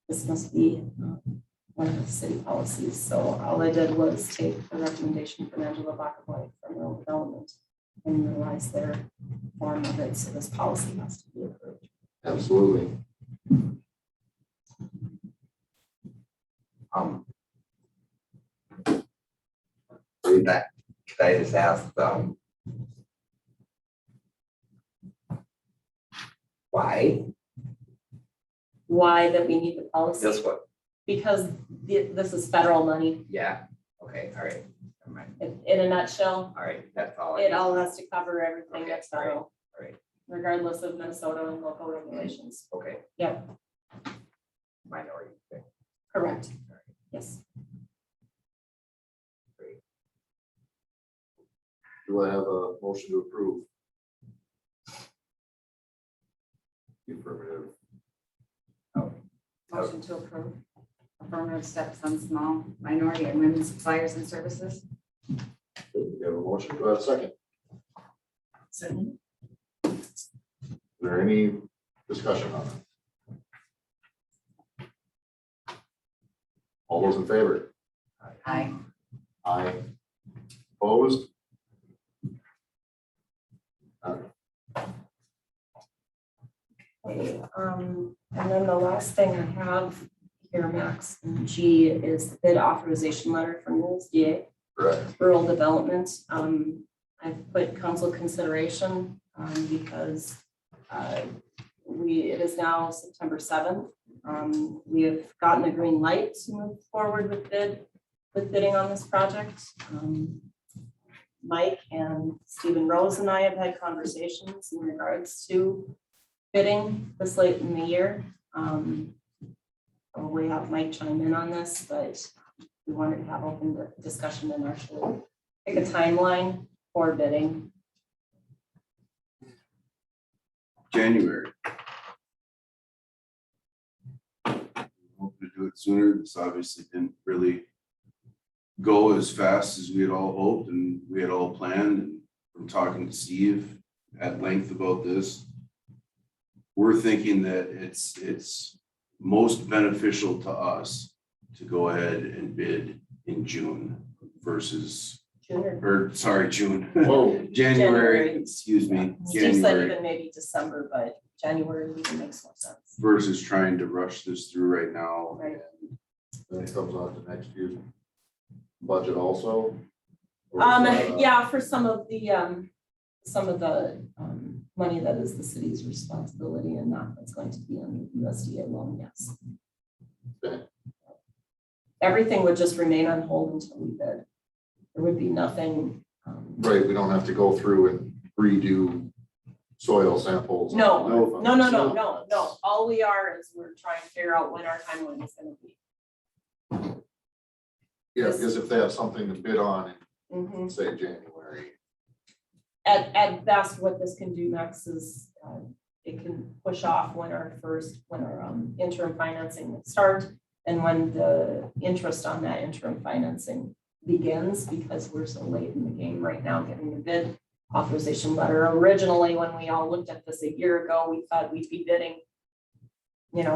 [SPEAKER 4] This must be one of the city policies. So all I did was take the recommendation from Angela Bacavoy from rural development and utilize their form of it. So this policy has to be approved.
[SPEAKER 3] Absolutely.
[SPEAKER 5] That, could I just ask, why?
[SPEAKER 4] Why that we need the policy?
[SPEAKER 5] This what?
[SPEAKER 4] Because this is federal money.
[SPEAKER 5] Yeah, okay, all right, never mind.
[SPEAKER 4] In a nutshell,
[SPEAKER 5] All right, that's all. I
[SPEAKER 4] it
[SPEAKER 5] need.
[SPEAKER 4] all has to cover everything
[SPEAKER 5] Okay,
[SPEAKER 4] that's
[SPEAKER 5] all right,
[SPEAKER 4] federal,
[SPEAKER 5] all right,
[SPEAKER 4] regardless of Minnesota and local regulations.
[SPEAKER 5] okay,
[SPEAKER 4] Yep,
[SPEAKER 5] minority. Okay.
[SPEAKER 4] correct. Yes.
[SPEAKER 3] Do I have a motion to approve? The affirmative.
[SPEAKER 7] Motion to approve affirmative steps on small minority and women suppliers and services.
[SPEAKER 3] We have a motion, do I have a second?
[SPEAKER 9] Second.
[SPEAKER 3] Is there any discussion on it? All those in favor?
[SPEAKER 7] Aye.
[SPEAKER 3] Aye. Opposed?
[SPEAKER 4] Okay, and then the last thing I have here, Max, and G, is the bid authorization letter from USDA.
[SPEAKER 3] Correct.
[SPEAKER 4] Rural development. I've put council consideration, because it is now September 7th. We have gotten the green light to move forward with bidding on this project. Mike and Stephen Rose and I have had conversations in regards to bidding this late in the year. We have Mike chime in on this, but we wanted to have open discussion and actually pick a timeline for bidding.
[SPEAKER 8] January. Hope to do it sooner. This obviously didn't really go as fast as we had all hoped and we had all planned. And from talking to Steve at length about this, we're thinking that it's most beneficial to us to go ahead and bid in June versus, June.
[SPEAKER 3] Whoa.
[SPEAKER 8] January, excuse me,
[SPEAKER 4] Steve said
[SPEAKER 8] January,
[SPEAKER 4] even maybe December, but January even makes more sense.
[SPEAKER 8] versus trying to rush this through right now.
[SPEAKER 4] Right.
[SPEAKER 3] Then it comes on to next year's budget also? Or is that,
[SPEAKER 4] Yeah, for some of the money that is the city's responsibility and not that's going to be on the USDA loan, yes.
[SPEAKER 3] Okay.
[SPEAKER 4] Everything would just remain on hold until we bid. There would be nothing.
[SPEAKER 3] Right, we don't have to go through and redo soil samples.
[SPEAKER 4] No,
[SPEAKER 3] and-
[SPEAKER 4] no. All we are is we're trying to figure out when our timeline is gonna be.
[SPEAKER 3] Yeah, because if they have something to bid on
[SPEAKER 4] Mhm.
[SPEAKER 3] in, say, January,
[SPEAKER 4] At best, what this can do next is it can push off when our interim financing will start and when the interest on that interim financing begins, because we're so late in the game right now getting the bid authorization letter. Originally, when we all looked at this a year ago, we thought we'd be bidding,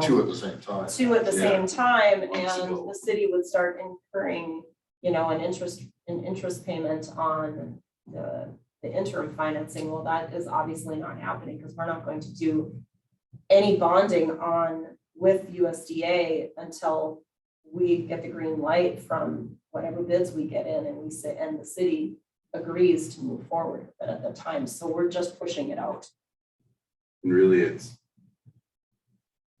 [SPEAKER 3] two at the same time.
[SPEAKER 4] two at the same time,
[SPEAKER 8] Months
[SPEAKER 4] and
[SPEAKER 8] ago.
[SPEAKER 4] the city would start incurring, an interest payment on the interim financing. Well, that is obviously not happening because we're not going to do any bonding with USDA until we get the green light from whatever bids we get in, and and the city agrees to move forward with it at the time. So we're just pushing it out.
[SPEAKER 8] And really, it's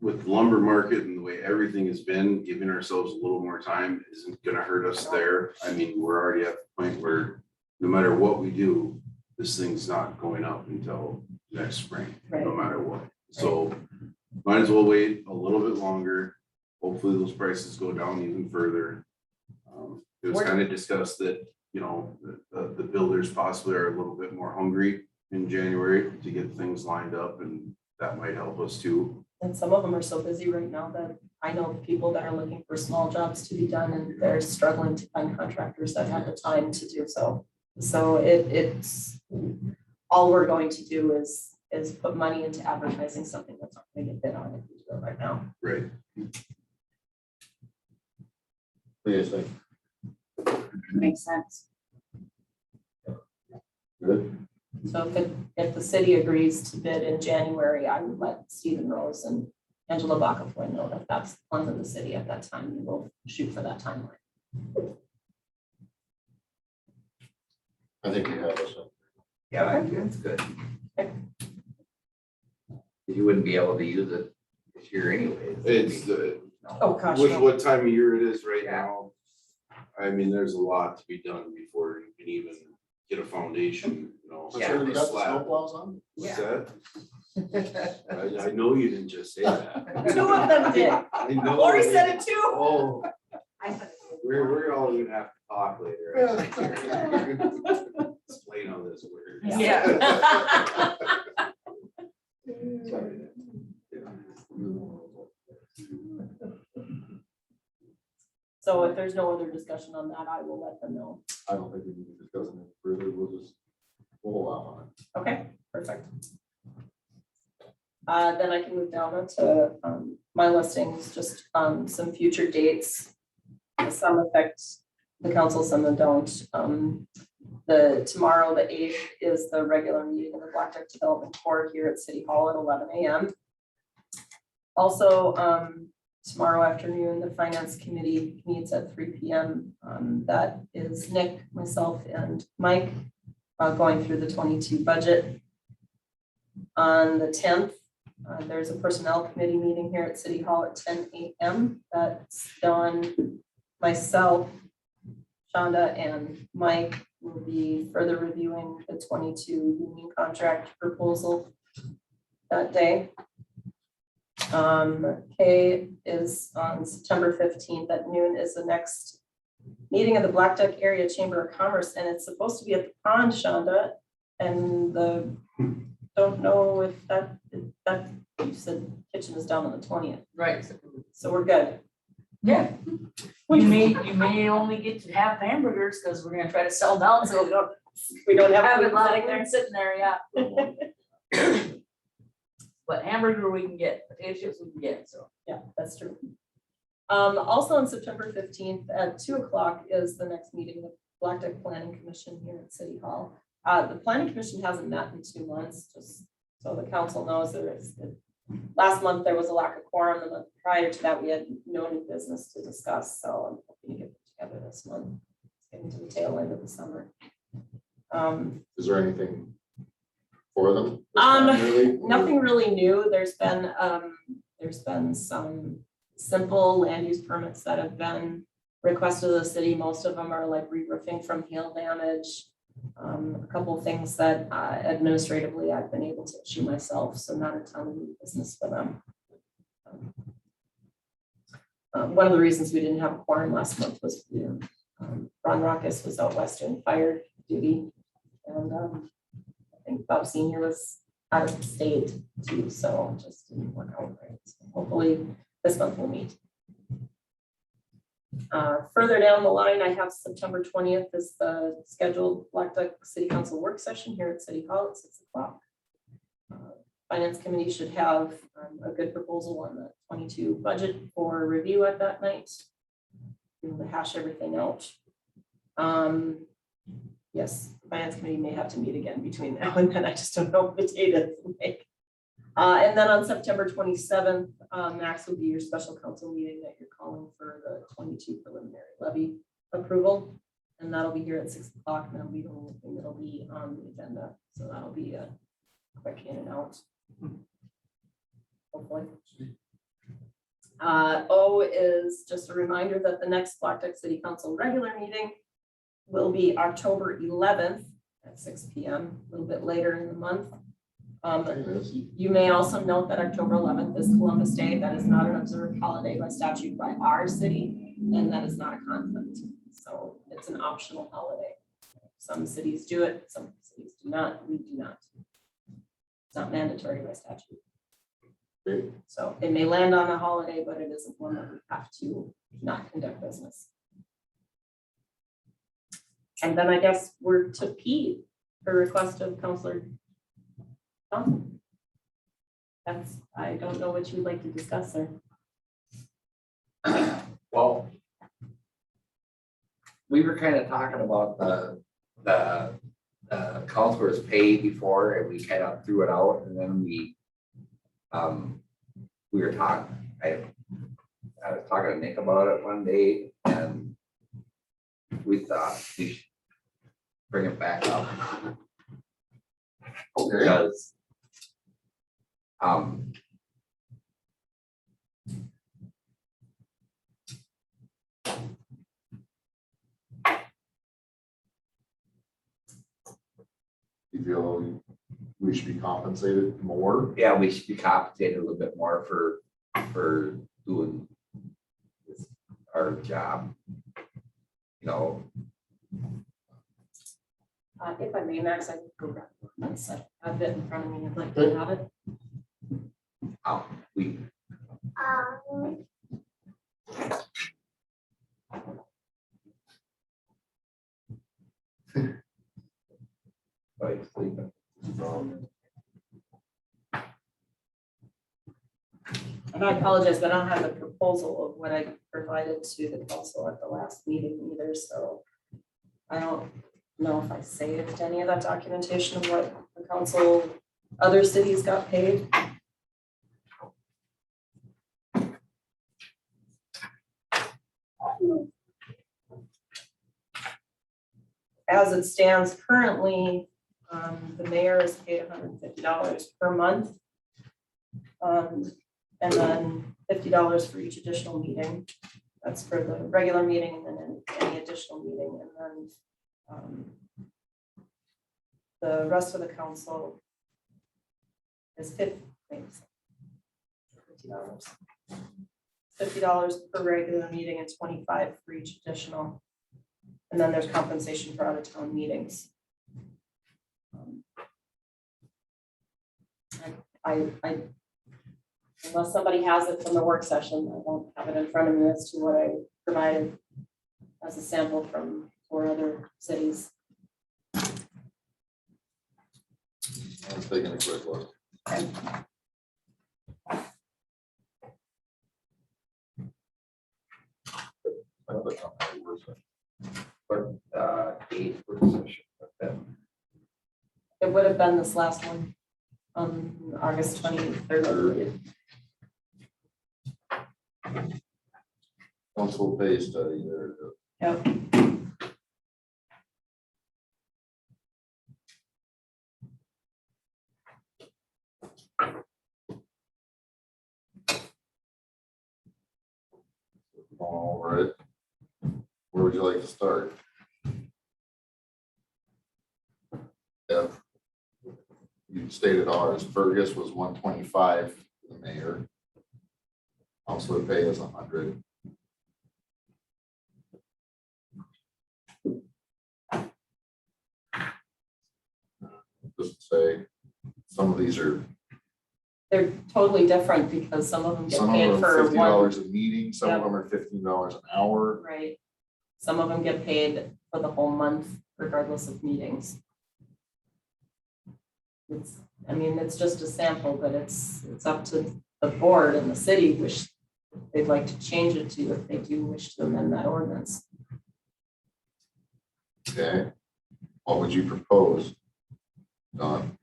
[SPEAKER 8] with the lumber market and the way everything has been, giving ourselves a little more time isn't gonna hurt us there. I mean, we're already at the point where no matter what we do, this thing's not going up until next spring, no matter what. So might as well wait a little bit longer. Hopefully those prices go down even further. It was kind of discussed that, the builders possibly are a little bit more hungry in January to get things lined up, and that might help us too.
[SPEAKER 4] And some of them are so busy right now that I know people that are looking for small jobs to be done, and they're struggling to find contractors that have the time to do so. So it's all we're going to do is put money into advertising something that's not going to get bid on if we do it right now.
[SPEAKER 8] Right.
[SPEAKER 3] What do you think?
[SPEAKER 7] Makes sense.
[SPEAKER 3] Good?
[SPEAKER 4] So if the city agrees to bid in January, I would let Stephen Rose and Angela Bacafoy know that that's the plan of the city at that time. We will shoot for that timeline.
[SPEAKER 3] I think you have us.
[SPEAKER 5] Yeah, I think that's good. You wouldn't be able to use it this year anyways.
[SPEAKER 8] It's the,
[SPEAKER 4] Oh, gosh.
[SPEAKER 8] with
[SPEAKER 4] no.
[SPEAKER 8] what time of year it is right
[SPEAKER 5] Yeah.
[SPEAKER 8] now. I mean, there's a lot to be done before you can even get a foundation,
[SPEAKER 3] But you already got the
[SPEAKER 8] slab.
[SPEAKER 3] snowplows on?
[SPEAKER 8] What's that? I know you didn't just say that.
[SPEAKER 4] 2 of them did.
[SPEAKER 8] I know.
[SPEAKER 4] Lori said it too.
[SPEAKER 8] Oh, we're all gonna have to talk later. Explain all this word.
[SPEAKER 4] Yeah. there's no other discussion on that, I will let them know.
[SPEAKER 3] I don't think we need to discuss it any further. We'll allow on it.
[SPEAKER 4] Okay, perfect. Then I can move down to my listings, just some future dates. Some affect the council, some that don't. Tomorrow, the 8th, is the regular meeting of the Blackduck Development Board here at City Hall at 11 a.m. Also, tomorrow afternoon, the Finance Committee meets at 3 p.m. That is Nick, myself, and Mike going through the 22 budget. On the 10th, there's a Personnel Committee meeting here at City Hall at 10 a.m. That's Dawn, myself, Shonda, and Mike will be further reviewing the 22 union contract proposal that day. K is on September 15th at noon is the next meeting of the Blackduck Area Chamber of Commerce, and it's supposed to be at the pond, Shonda, and don't know if that you said kitchen is down on the 20th,
[SPEAKER 9] Right.
[SPEAKER 4] so we're good.
[SPEAKER 9] Yeah. You may only get to have hamburgers because we're gonna try to sell down, so
[SPEAKER 4] We don't have
[SPEAKER 9] have
[SPEAKER 4] food
[SPEAKER 9] a lot
[SPEAKER 4] sitting
[SPEAKER 9] of
[SPEAKER 4] there.
[SPEAKER 9] food sitting there, yeah. But hamburger we can get, potato chips we can get, so.
[SPEAKER 4] Yeah, that's true. Also on September 15th at 2 o'clock is the next meeting of Blackduck Planning Commission here at City Hall. The Planning Commission hasn't met in 2 months, just so the council knows last month there was a lack of quorum. The month prior to that, we had no new business to discuss, so I'm hoping to get it together this month. It's getting to the tail end of the summer.
[SPEAKER 3] Is there anything for them? Really?
[SPEAKER 4] Nothing really new. There's been some simple land use permits that have been requested of the city. Most of them are like re-roofing from hail damage. A couple of things that administratively I've been able to issue myself, so not a ton of new business for them. One of the reasons we didn't have a quorum last month was Ron Ruckus was out west doing fire duty, and I think Bob Senior was out of state too, so it just didn't work out right. So hopefully this month we'll meet. Further down the line, I have September 20th is the scheduled Blackduck City Council work session here at City Hall at 6 o'clock. Finance Committee should have a good proposal on the 22 budget for review at that night. Be able to hash everything out. Yes, Finance Committee may have to meet again between now and then. I just don't know what the date is. And then on September 27th, Max will be your special council meeting that you're calling for the 22 preliminary levy approval. And that'll be here at 6 o'clock. And that'll be the only thing that'll be on the agenda. So that'll be a quick in and out. Hopefully. O is just a reminder that the next Blackduck City Council regular meeting will be October 11th at 6 p.m., a little bit later in the month. You may also note that October 11th is Columbus Day. That is not an observed holiday by statute by our city, and that is not a conflict. So it's an optional holiday. Some cities do it, some cities do not. We do not. It's not mandatory by statute. So it may land on a holiday, but it isn't one that we have to not conduct business. And then I guess we're to P, per request of Councilor Johnson. I don't know what you'd like to discuss there.
[SPEAKER 5] Well, we were kind of talking about the counselor's pay before, and we kind of threw it out, and then we were talking, I was talking to Nick about it one day, and we thought we should bring it back up. Because
[SPEAKER 3] You feel we should be compensated more?
[SPEAKER 5] yeah, we should be compensated a little bit more for doing this, our job. You know,
[SPEAKER 4] If I may, Max, I can go grab one. I have it in front of me. I'd like to have it.
[SPEAKER 5] we, Like sleeping.
[SPEAKER 4] And I apologize, but I don't have the proposal of what I provided to the council at the last meeting either, so I don't know if I saved any of that documentation of what the council, other cities got paid. As it stands currently, the mayor is paid $150 per month. And then $50 for each additional meeting. That's for the regular meeting and then any additional meeting. And then the rest of the council is $50. $50 per regular meeting and $25 for each additional. And then there's compensation for out-of-town meetings. I unless somebody has it from the work session, I don't have it in front of me as to what I provided as a sample from 4 other cities.
[SPEAKER 3] I was taking a quick look.
[SPEAKER 5] But 8 work session, but then
[SPEAKER 4] It would have been this last one on August 23rd, I believe.
[SPEAKER 3] Council pay study there.
[SPEAKER 4] Yep.
[SPEAKER 3] All right. Where would you like to start? Yeah. You stated ours. Fergus was 125 for the mayor. Councilor pay is 100. Just say some of these are,
[SPEAKER 4] They're totally different because some of them get
[SPEAKER 3] some
[SPEAKER 4] paid
[SPEAKER 3] of them
[SPEAKER 4] for
[SPEAKER 3] are
[SPEAKER 4] one,
[SPEAKER 3] $50 a meeting, some of
[SPEAKER 4] Yep.
[SPEAKER 3] them are $15 an hour.
[SPEAKER 4] right? Some of them get paid for the whole month regardless of meetings. I mean, it's just a sample, but it's up to the board and the city which they'd like to change it to if they do wish to amend that ordinance.
[SPEAKER 3] Okay. What would you propose? Don?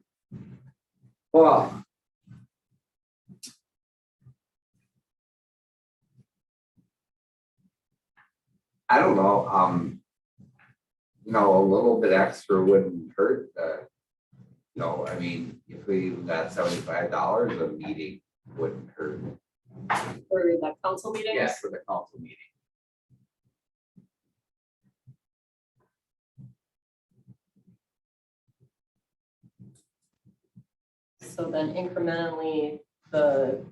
[SPEAKER 5] well. I don't know, a little bit extra wouldn't hurt, I mean, if we even got $75 a meeting, wouldn't hurt.
[SPEAKER 4] For the council meetings?
[SPEAKER 5] Yeah, for the council meeting.
[SPEAKER 4] So then incrementally, the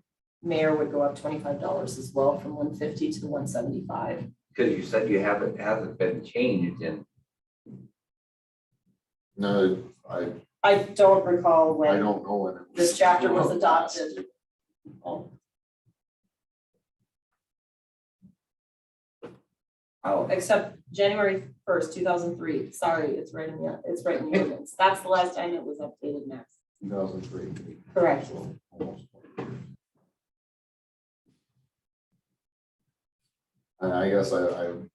[SPEAKER 4] mayor would go up $25 as well from 150 to 175.
[SPEAKER 5] Because you said hasn't been changed in,
[SPEAKER 3] No,
[SPEAKER 4] I don't recall
[SPEAKER 3] I
[SPEAKER 4] when
[SPEAKER 3] don't know when. it
[SPEAKER 4] this chapter was adopted. Oh, except January 1st, 2003. Sorry, it's right in the ordinance. That's the last time it was updated, Max.
[SPEAKER 3] 2003.
[SPEAKER 4] Correct.
[SPEAKER 3] So, almost 20 years. And I guess I'm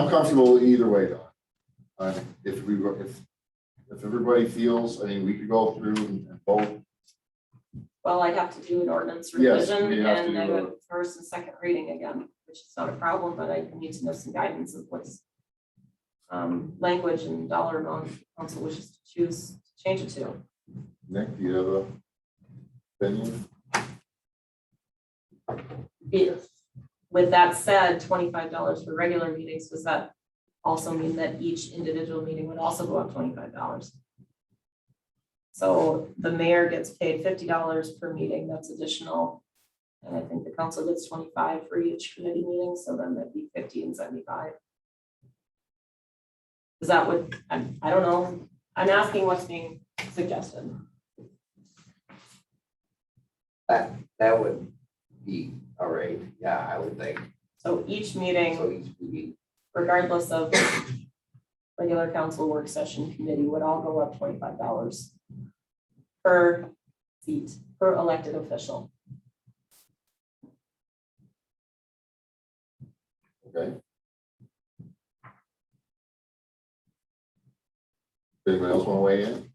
[SPEAKER 3] comfortable either way, Don. If everybody feels, I mean, we could go through and vote.
[SPEAKER 4] Well, I'd have to do an ordinance
[SPEAKER 3] Yes,
[SPEAKER 4] revision
[SPEAKER 3] we have to
[SPEAKER 4] and I
[SPEAKER 3] do
[SPEAKER 4] would first and second reading again, which is not a problem, but I need to know some guidance of what's language and dollar amount council wishes to choose to change it to.
[SPEAKER 3] Nick, do you have a opinion?
[SPEAKER 4] With that said, $25 for regular meetings, does that also mean that each individual meeting would also go up $25? So the mayor gets paid $50 per meeting, that's additional. And I think the council gets 25 for each committee meeting, so then that'd be 50 and 75. Is that what, I don't know, I'm asking what's being suggested.
[SPEAKER 5] that would be, all right, yeah, I would think.
[SPEAKER 4] So each meeting,
[SPEAKER 5] So each meeting,
[SPEAKER 4] regardless of regular council work session committee would all go up $25 per seat, per elected official.
[SPEAKER 3] Okay. Anybody else want to weigh in?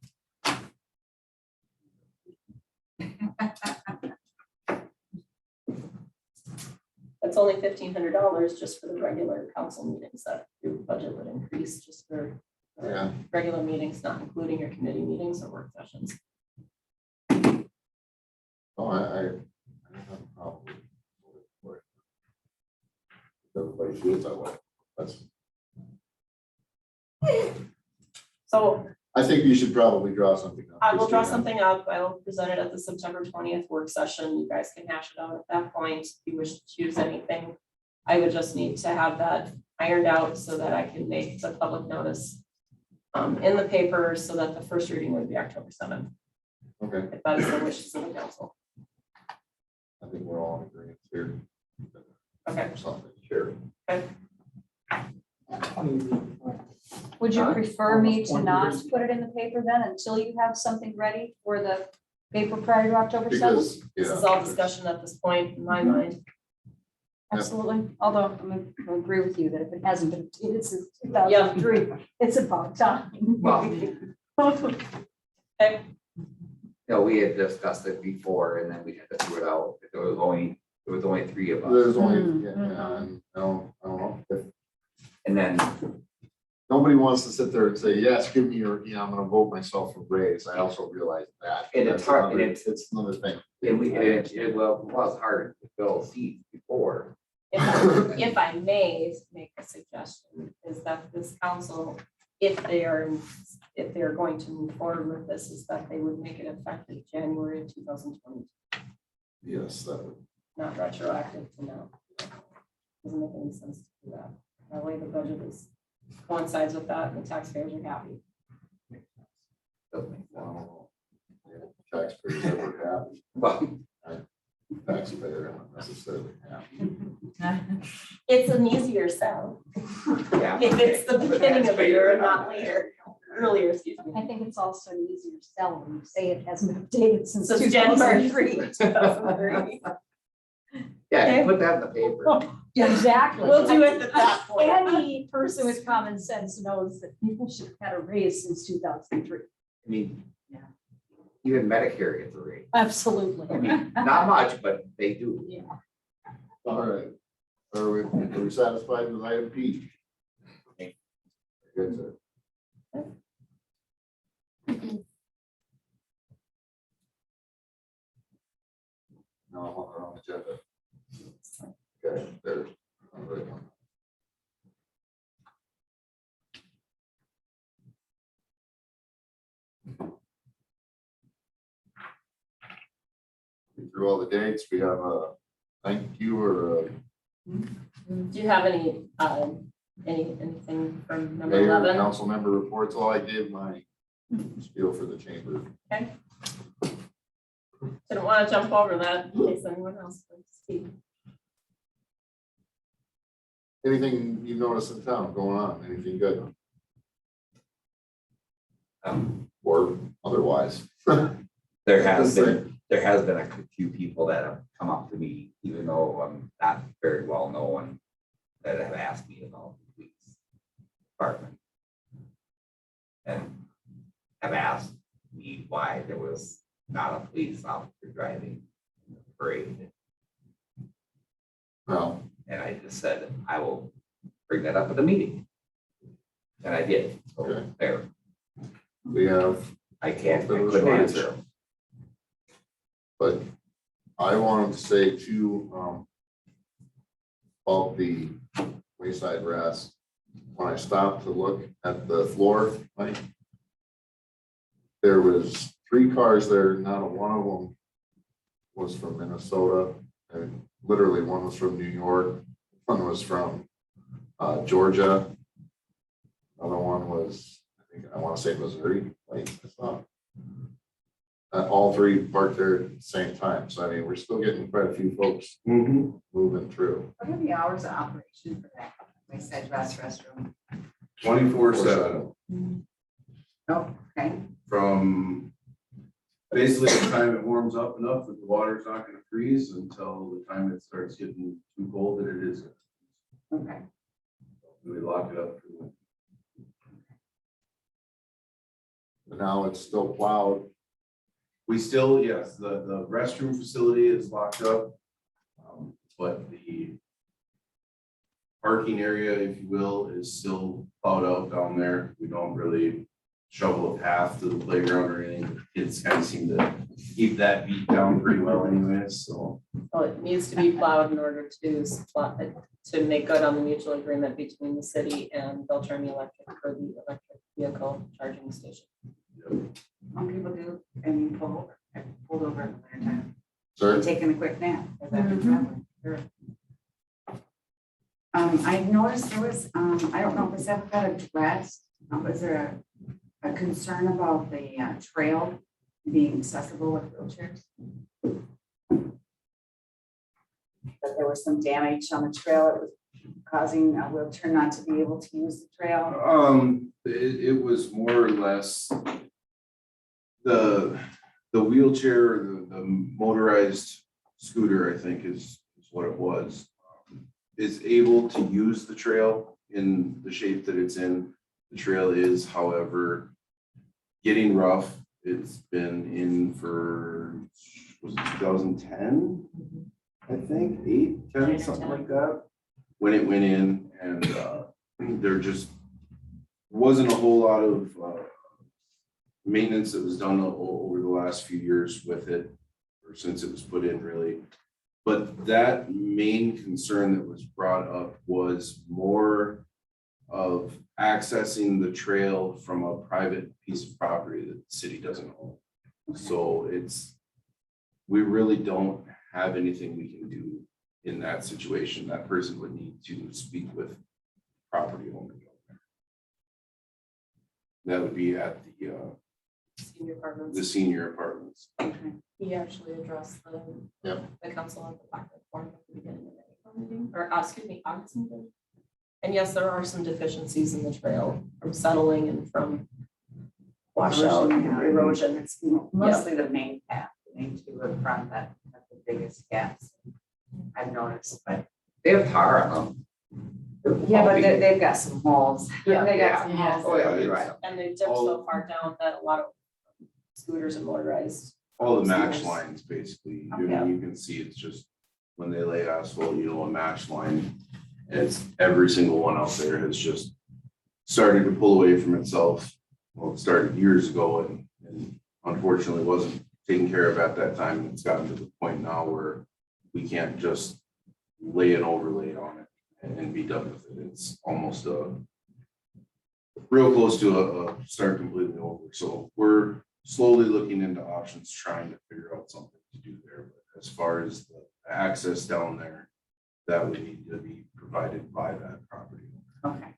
[SPEAKER 4] That's only $1,500 just for the regular council meetings, that your budget would increase just for
[SPEAKER 3] Yeah.
[SPEAKER 4] regular meetings, not including your committee meetings or work sessions.
[SPEAKER 3] Oh, I don't have a problem with it. Everybody feels that way. That's,
[SPEAKER 4] So
[SPEAKER 3] I think you should probably draw something up.
[SPEAKER 4] I will draw
[SPEAKER 3] Christina.
[SPEAKER 4] something up. I will present it at the September 20th work session. You guys can hash it out at that point. If you wish to choose anything, I would just need to have that ironed out so that I can make the public notice in the paper so that the first reading would be October 7th,
[SPEAKER 3] Okay,
[SPEAKER 4] if that is the wishes of the council.
[SPEAKER 3] I think we're all in agreement here.
[SPEAKER 4] Okay.
[SPEAKER 3] Something, sure.
[SPEAKER 2] Would you prefer me to
[SPEAKER 6] Almost
[SPEAKER 2] not
[SPEAKER 6] 20 years.
[SPEAKER 2] put it in the paper then until you have something ready for the paper prior to October 7th?
[SPEAKER 3] Because,
[SPEAKER 4] This
[SPEAKER 3] yeah.
[SPEAKER 4] is all discussion at this point in my mind.
[SPEAKER 2] Absolutely. Although I'm going to agree with you that if it hasn't been updated since 2003, it's about time.
[SPEAKER 5] Well,
[SPEAKER 4] Okay,
[SPEAKER 5] no, we had discussed it before and then we had to throw it out. There was only 3 of us.
[SPEAKER 3] There's only,
[SPEAKER 2] Mm,
[SPEAKER 3] yeah, and I don't know. If
[SPEAKER 5] And then,
[SPEAKER 3] nobody wants to sit there and say, yes, give me your, I'm gonna vote myself for raise. I also realize that.
[SPEAKER 5] And it's
[SPEAKER 3] That's
[SPEAKER 5] hard, and
[SPEAKER 3] another-
[SPEAKER 5] it's-
[SPEAKER 3] It's another thing.
[SPEAKER 5] it was hard to fill seats before.
[SPEAKER 4] if I may make a suggestion, is that this council, if they are going to move forward with this, is that they would make it effective January of 2020,
[SPEAKER 3] Yes, that would.
[SPEAKER 4] not retroactive to now. Doesn't make any sense to do that. That way the budget is coincides with that and the taxpayers are happy.
[SPEAKER 5] Doesn't make sense.
[SPEAKER 3] Wow. Yeah, taxpayers that were happy,
[SPEAKER 5] Well,
[SPEAKER 3] taxpayer not necessarily happy.
[SPEAKER 4] It's an easier sell
[SPEAKER 5] yeah.
[SPEAKER 4] if it's the beginning of the year and not later, earlier, excuse me.
[SPEAKER 2] I think it's also an easier sell when you say it hasn't been updated since
[SPEAKER 4] So it's January
[SPEAKER 2] 2003.
[SPEAKER 4] 2003.
[SPEAKER 5] Yeah, you put that in the paper.
[SPEAKER 2] Exactly.
[SPEAKER 4] We'll do it at that point.
[SPEAKER 2] Any person with common sense knows that people should have had a raise since 2003.
[SPEAKER 5] I mean,
[SPEAKER 2] Yeah.
[SPEAKER 5] even Medicare gets a raise.
[SPEAKER 2] Absolutely.
[SPEAKER 5] I mean, not much, but they do.
[SPEAKER 2] Yeah.
[SPEAKER 3] All right. Are we satisfied with item P? Good, sir. No, we're on the agenda. Okay, there. All right. Through all the dates, we have a thank you or a
[SPEAKER 4] Do you have anything from number
[SPEAKER 3] mayor,
[SPEAKER 4] 11?
[SPEAKER 3] council member reports? All I gave my spiel for the chamber.
[SPEAKER 4] Didn't want to jump over that in case anyone else wants to speak.
[SPEAKER 3] Anything you've noticed in town going on? Anything good or otherwise?
[SPEAKER 5] There has been a few people that have come up to me, even though I'm not very well known, that have asked me about the police department. And have asked me why there was not a police officer driving the parade.
[SPEAKER 3] Well,
[SPEAKER 5] And I just said, I will bring that up at the meeting. And I did. So
[SPEAKER 3] Okay.
[SPEAKER 5] there,
[SPEAKER 3] we have,
[SPEAKER 5] I couldn't
[SPEAKER 3] Shortage.
[SPEAKER 5] answer.
[SPEAKER 3] but I wanted to say too, about the Wayside rest. When I stopped to look at the floor, like, there was 3 cars there, not one of them was from Minnesota, and literally one was from New York, one was from Georgia. Another one was, I want to say Missouri, like, it's not. All 3 parked there at the same time, so I mean, we're still getting quite a few folks moving through.
[SPEAKER 7] What are the hours of operation for that Wayside restroom?
[SPEAKER 8] 24/7
[SPEAKER 7] Oh, okay.
[SPEAKER 8] from basically the time it warms up enough that the water's not gonna freeze until the time it starts getting too cold that it is.
[SPEAKER 7] Okay.
[SPEAKER 8] We lock it up.
[SPEAKER 3] But now it's still plowed.
[SPEAKER 8] We still, yes, the restroom facility is locked up. But the parking area, if you will, is still plowed out down there. We don't really shovel a path to the playground or anything. Kids kind of seem to keep that beat down pretty well anyways, so.
[SPEAKER 4] Well, it needs to be plowed in order to make good on the mutual agreement between the city and Beltrami Electric for the electric vehicle charging station.
[SPEAKER 7] Some people do, and you pulled over in the winter time.
[SPEAKER 3] Sir,
[SPEAKER 7] Taking a quick nap. Is that the problem? Sure. I noticed there was, I don't know if this ever got addressed, was there a concern about the trail being accessible with wheelchairs? That there was some damage on the trail, it was causing a wheelchair not to be able to use the trail?
[SPEAKER 8] It was more or less the wheelchair, the motorized scooter, I think is what it was, is able to use the trail in the shape that it's in. The trail is, however, getting rough. It's been in for, was it 2010? I think 8, 10, something like that, when it went in, and there just wasn't a whole lot of maintenance that was done over the last few years with it, or since it was put in really. But that main concern that was brought up was more of accessing the trail from a private piece of property that the city doesn't own. So we really don't have anything we can do in that situation. That person would need to speak with property owner. That would be at
[SPEAKER 4] Senior apartments.
[SPEAKER 8] the senior apartments.
[SPEAKER 7] Okay.
[SPEAKER 4] He actually addressed
[SPEAKER 3] Yep.
[SPEAKER 4] the council at the Blackduck forum at the beginning of the April meeting, or excuse me, August meeting. And yes, there are some deficiencies in the trail from settling and from washout and erosion.
[SPEAKER 7] It's mostly the main path, the main two in front that have the biggest gaps. I've noticed, but
[SPEAKER 5] They have tar on them.
[SPEAKER 7] yeah, but they've got some holes.
[SPEAKER 4] Yeah.
[SPEAKER 7] They got some holes.
[SPEAKER 5] Oh, yeah, you're right.
[SPEAKER 4] And they dip so far down that a lot of scooters and motorized.
[SPEAKER 8] All the match lines, basically,
[SPEAKER 4] Yeah.
[SPEAKER 8] you can see it's just, when they lay asphalt, a match line. And it's every single one out there has just started to pull away from itself. Well, it started years ago and unfortunately wasn't taken care of at that time. It's gotten to the point now where we can't just lay an overlay on it and be done with it. It's almost real close to a start completely over. So we're slowly looking into options, trying to figure out something to do there. But as far as the access down there, that would need to be provided by that property.
[SPEAKER 7] Okay.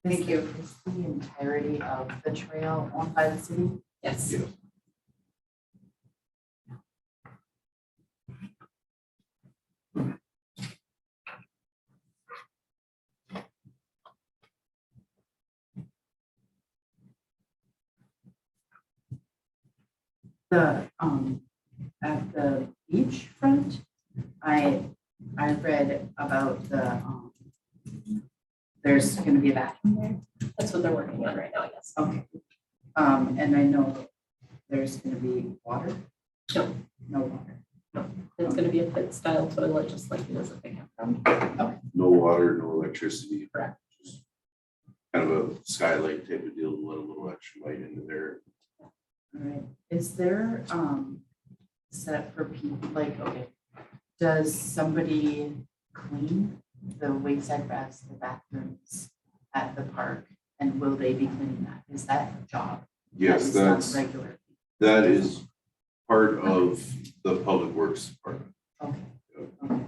[SPEAKER 7] Thank you.
[SPEAKER 9] Is the entirety of the trail owned by the city?
[SPEAKER 4] Yes.
[SPEAKER 8] Yeah.
[SPEAKER 7] The, at the beach front, I read about there's gonna be a bathroom there.
[SPEAKER 4] That's what they're working on right now, yes.
[SPEAKER 7] Okay. And I know there's gonna be water?
[SPEAKER 4] No.
[SPEAKER 7] No water.
[SPEAKER 4] It's gonna be a pit style toilet, just like it is at the campground.
[SPEAKER 8] No water, no electricity.
[SPEAKER 4] Correct.
[SPEAKER 8] Just kind of a skylight type of deal to let a little extra light into there.
[SPEAKER 7] All right. Is there, set for people, like, okay, does somebody clean the Wayside baths, the bathrooms at the park? And will they be cleaning that? Is that a job?
[SPEAKER 8] Yes,
[SPEAKER 7] That is done
[SPEAKER 8] that's,
[SPEAKER 7] regular.
[SPEAKER 8] that is part of the public works department.
[SPEAKER 7] Okay. Okay.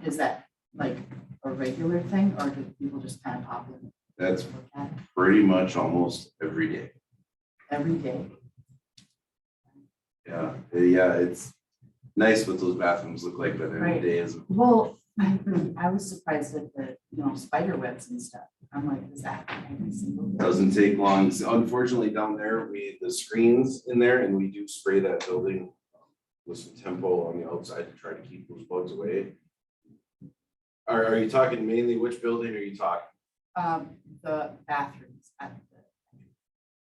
[SPEAKER 7] Is that like a regular thing, or do people just kind of pop in?
[SPEAKER 8] That's
[SPEAKER 7] and look at it
[SPEAKER 8] pretty much almost every day.
[SPEAKER 7] every day?
[SPEAKER 8] Yeah, it's nice what those bathrooms look like, but every
[SPEAKER 7] Right.
[SPEAKER 8] day is.
[SPEAKER 7] Well, I was surprised at the, spider webs and stuff. I'm like, is that every single?
[SPEAKER 8] Doesn't take long. Unfortunately, down there, the screens in there, and we do spray that building with some tempo on the outside to try to keep those bugs away. Are you talking mainly which building are you talking?
[SPEAKER 7] The bathrooms at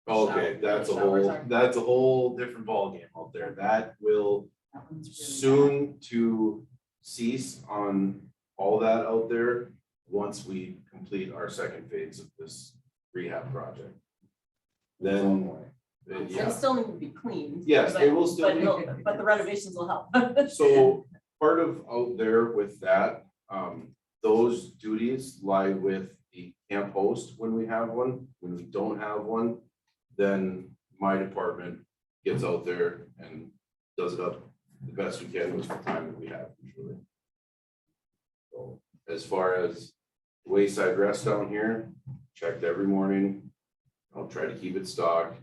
[SPEAKER 7] the.
[SPEAKER 8] Okay, that's a whole different ballgame out there. That will
[SPEAKER 7] That one's really
[SPEAKER 8] soon to cease on all that out there once we complete our second phase of this rehab project. Then,
[SPEAKER 4] It still need to be cleaned.
[SPEAKER 8] Yes, they will still
[SPEAKER 4] But the renovations will help.
[SPEAKER 8] So part of out there with that, those duties lie with the camp host when we have one. When we don't have one, then my department gets out there and does it up the best we can with the time that we have usually. So as far as Wayside rest down here, checked every morning. I'll try to keep it stocked.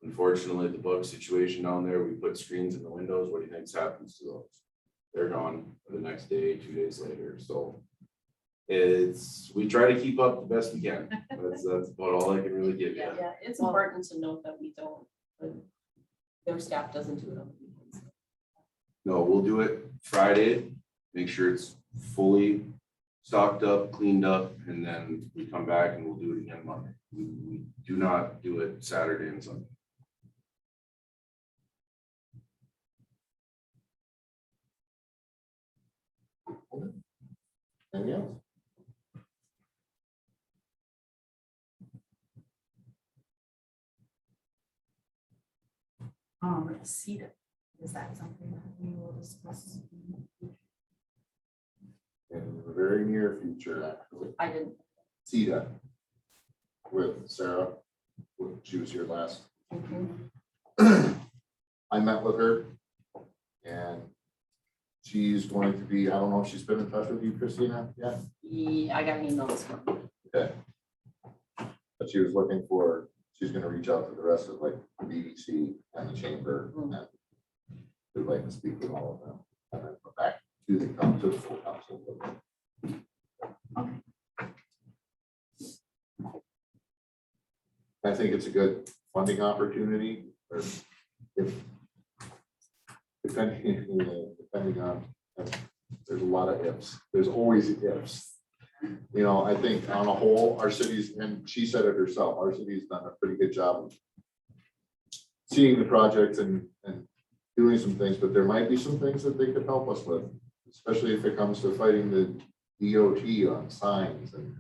[SPEAKER 8] Unfortunately, the bug situation down there, we put screens in the windows. What do you think's happens to those? They're gone the next day, 2 days later. So we try to keep up the best we can. That's about all I can really give you.
[SPEAKER 4] Yeah, it's important to note that we don't, their staff doesn't do it on the weekends.
[SPEAKER 8] No, we'll do it Friday, make sure it's fully stocked up, cleaned up, and then we come back and we'll do it again Monday. We do not do it Saturday and Sunday.
[SPEAKER 3] Anything else?
[SPEAKER 7] CETA, is that something that we will discuss?
[SPEAKER 3] In the very near future, actually.
[SPEAKER 4] I didn't.
[SPEAKER 3] CETA with Sarah, she was here last. I met with her and she's going to be, I don't know if she's been in touch with you, Christina, yet?
[SPEAKER 4] I got an email this morning.
[SPEAKER 3] Okay. But she was looking for, she's gonna reach out to the rest of like the BBC and the chamber and would like to speak with all of them and then go back to the council, to the full council. I think it's a good funding opportunity, or if depending on, there's a lot of ifs. There's always ifs. You know, I think on a whole, our cities, and she said it herself, our city's done a pretty good job of seeing the projects and doing some things, but there might be some things that they could help us with, especially if it comes to fighting the DOT on signs and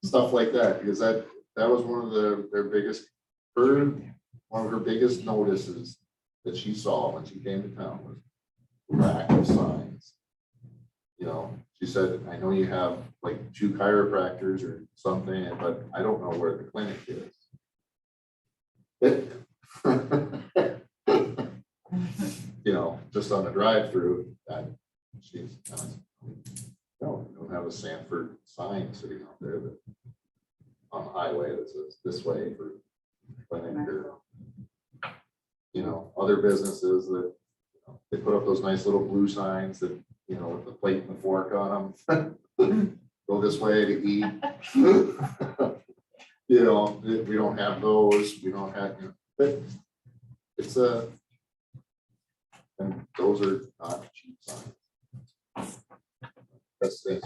[SPEAKER 3] stuff like that, because that was one of their biggest, one of her biggest notices that she saw when she came to town was lack of signs. You know, she said, I know you have like 2 chiropractors or something, but I don't know where the clinic is. You know, just on the drive-through, that she's no, we don't have a Sanford sign sitting out there that on the highway that says this way for clinic or, you know, other businesses that, you know, they put up those nice little blue signs that, you know, with the plate and the fork on them. Go this way to eat. You know, we don't have those, we don't have, you know, but it's and those are not cheap signs. That's it.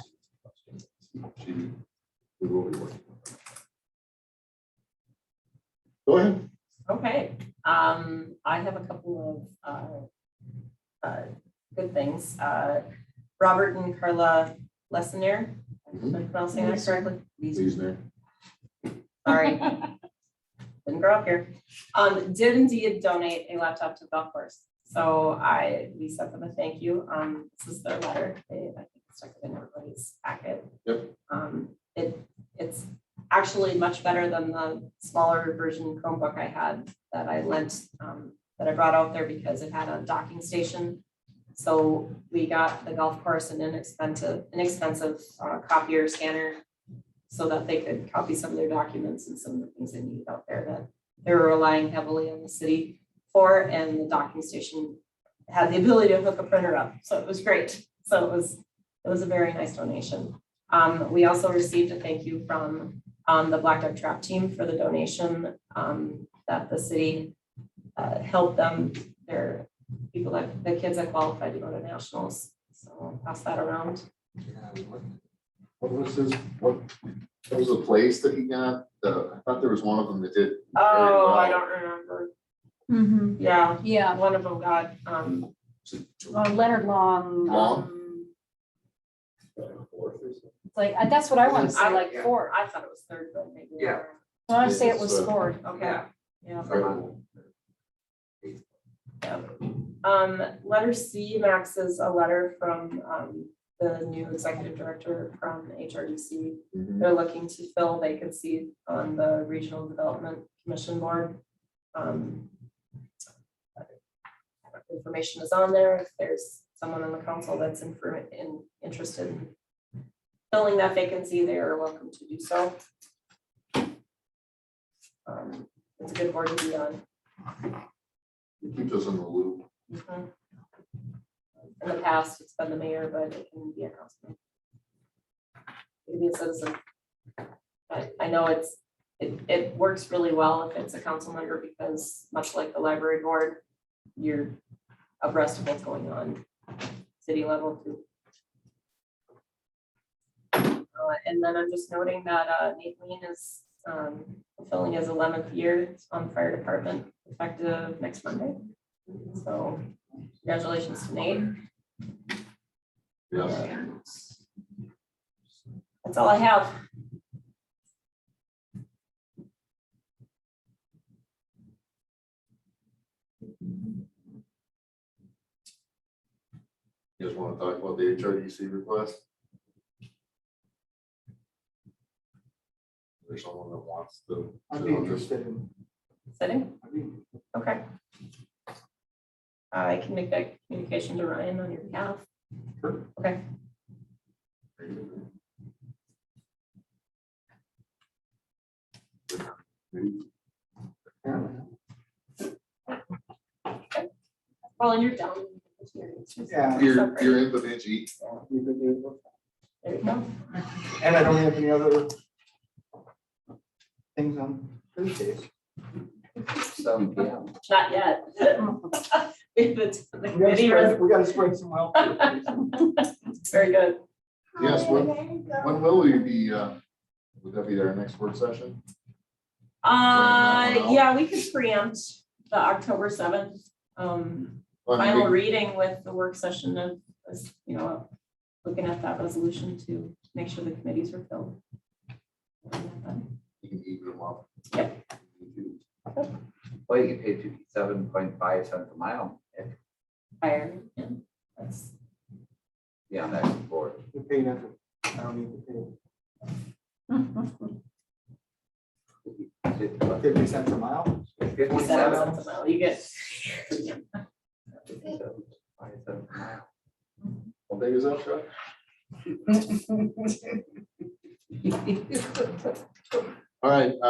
[SPEAKER 3] We will be working. Go ahead.
[SPEAKER 4] Okay, I have a couple of good things. Robert and Carla Lessner, am I pronouncing that correctly?
[SPEAKER 3] Leesner.
[SPEAKER 4] Sorry. Didn't grow up here. Did indeed donate a laptop to the golf course. So we sent them a thank you. This is their letter. I think stuck it in everybody's packet.
[SPEAKER 3] Yep.
[SPEAKER 4] It's actually much better than the smaller version Chromebook I had that I lent, that I brought out there because it had a docking station. So we got the golf course an inexpensive copier scanner so that they could copy some of their documents and some of the things they needed out there that they were relying heavily on the city for, and the docking station
[SPEAKER 10] had the ability to hook a printer up, so it was great. So it was a very nice donation. We also received a thank you from the Blackduck trap team for the donation that the city helped them. They're people that the kids that qualified to go to nationals. So I'll pass that around.
[SPEAKER 3] What was his, what was the place that he got? I thought there was one of them that did.
[SPEAKER 10] Oh,
[SPEAKER 3] well.
[SPEAKER 10] I don't remember.
[SPEAKER 2] Mhm.
[SPEAKER 10] Yeah,
[SPEAKER 2] Yeah,
[SPEAKER 10] one of them got
[SPEAKER 2] Leonard Long.
[SPEAKER 3] Long?
[SPEAKER 2] It's like, that's what I want to say, like
[SPEAKER 10] yeah.
[SPEAKER 2] four.
[SPEAKER 10] I thought it was third, but maybe.
[SPEAKER 5] Yeah.
[SPEAKER 2] I want to say it was
[SPEAKER 3] It's,
[SPEAKER 2] scored.
[SPEAKER 10] Okay. Yeah.
[SPEAKER 3] Incredible.
[SPEAKER 10] Letter C, Max, is a letter from the new executive director from HRDC.
[SPEAKER 3] Mhm.
[SPEAKER 10] They're looking to fill vacancy on the Regional Development Commission Board. Information is on there. If there's someone on the council that's interested in filling that vacancy, they are welcome to do so. It's a good board to be on.
[SPEAKER 3] It keeps us in the loop.
[SPEAKER 10] Mhm. In the past, it's been the mayor, but it can be a councilman. It can be a citizen. But I know it works really well if it's a council member, because much like the library board, you're abreast of what's going on city level too. And then I'm just noting that Nate Lean is fulfilling his 11th year on the fire department, effective next Monday. So congratulations to Nate.
[SPEAKER 3] Yes.
[SPEAKER 10] That's all I have.
[SPEAKER 3] You guys want to talk about the HRDC request? There's someone that wants to.
[SPEAKER 6] I'd be interested in.
[SPEAKER 10] Sitting?
[SPEAKER 6] I'd be-
[SPEAKER 10] Okay. I can make that communication to Ryan on your behalf.
[SPEAKER 3] Sure.
[SPEAKER 10] Okay.
[SPEAKER 6] Apparently.
[SPEAKER 10] Well, and you're down.
[SPEAKER 6] Yeah.
[SPEAKER 3] You're in the Vinci.
[SPEAKER 6] You could do
[SPEAKER 10] There you go.
[SPEAKER 6] it. And I don't have any other things on Thursdays.
[SPEAKER 5] 7 p.m.
[SPEAKER 10] Not yet. The
[SPEAKER 6] We gotta
[SPEAKER 10] committee
[SPEAKER 6] spread, we gotta spread some wealth.
[SPEAKER 10] Very good.
[SPEAKER 3] Yes, when will we be, would that be our next work session?
[SPEAKER 10] Yeah, we could preempt the October 7th final reading with the work session of, looking at that resolution to make sure the committees are filled.
[SPEAKER 3] You can even them up.
[SPEAKER 10] Yep.
[SPEAKER 5] Well, you get paid 57.5 cents a mile.
[SPEAKER 10] Higher, yeah, that's,
[SPEAKER 5] Yeah, that's board.
[SPEAKER 6] You pay nothing. I don't need to pay. 50 cents a mile.
[SPEAKER 10] 57 cents a mile, you get.
[SPEAKER 5] 57.5 cents a mile.
[SPEAKER 3] How big is that truck? All right, do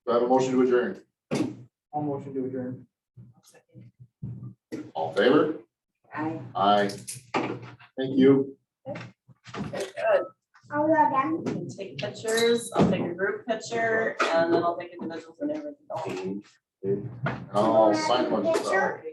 [SPEAKER 3] I have a motion to adjourn?
[SPEAKER 6] I'll motion to adjourn.
[SPEAKER 3] All in favor?
[SPEAKER 7] Aye.
[SPEAKER 3] Aye. Thank you.
[SPEAKER 10] Good.
[SPEAKER 1] Are we all done?
[SPEAKER 10] You can take pictures, I'll take a group picture, and then I'll take individuals and everything.
[SPEAKER 3] I'll sign a bunch of stuff.
[SPEAKER 1] Picture?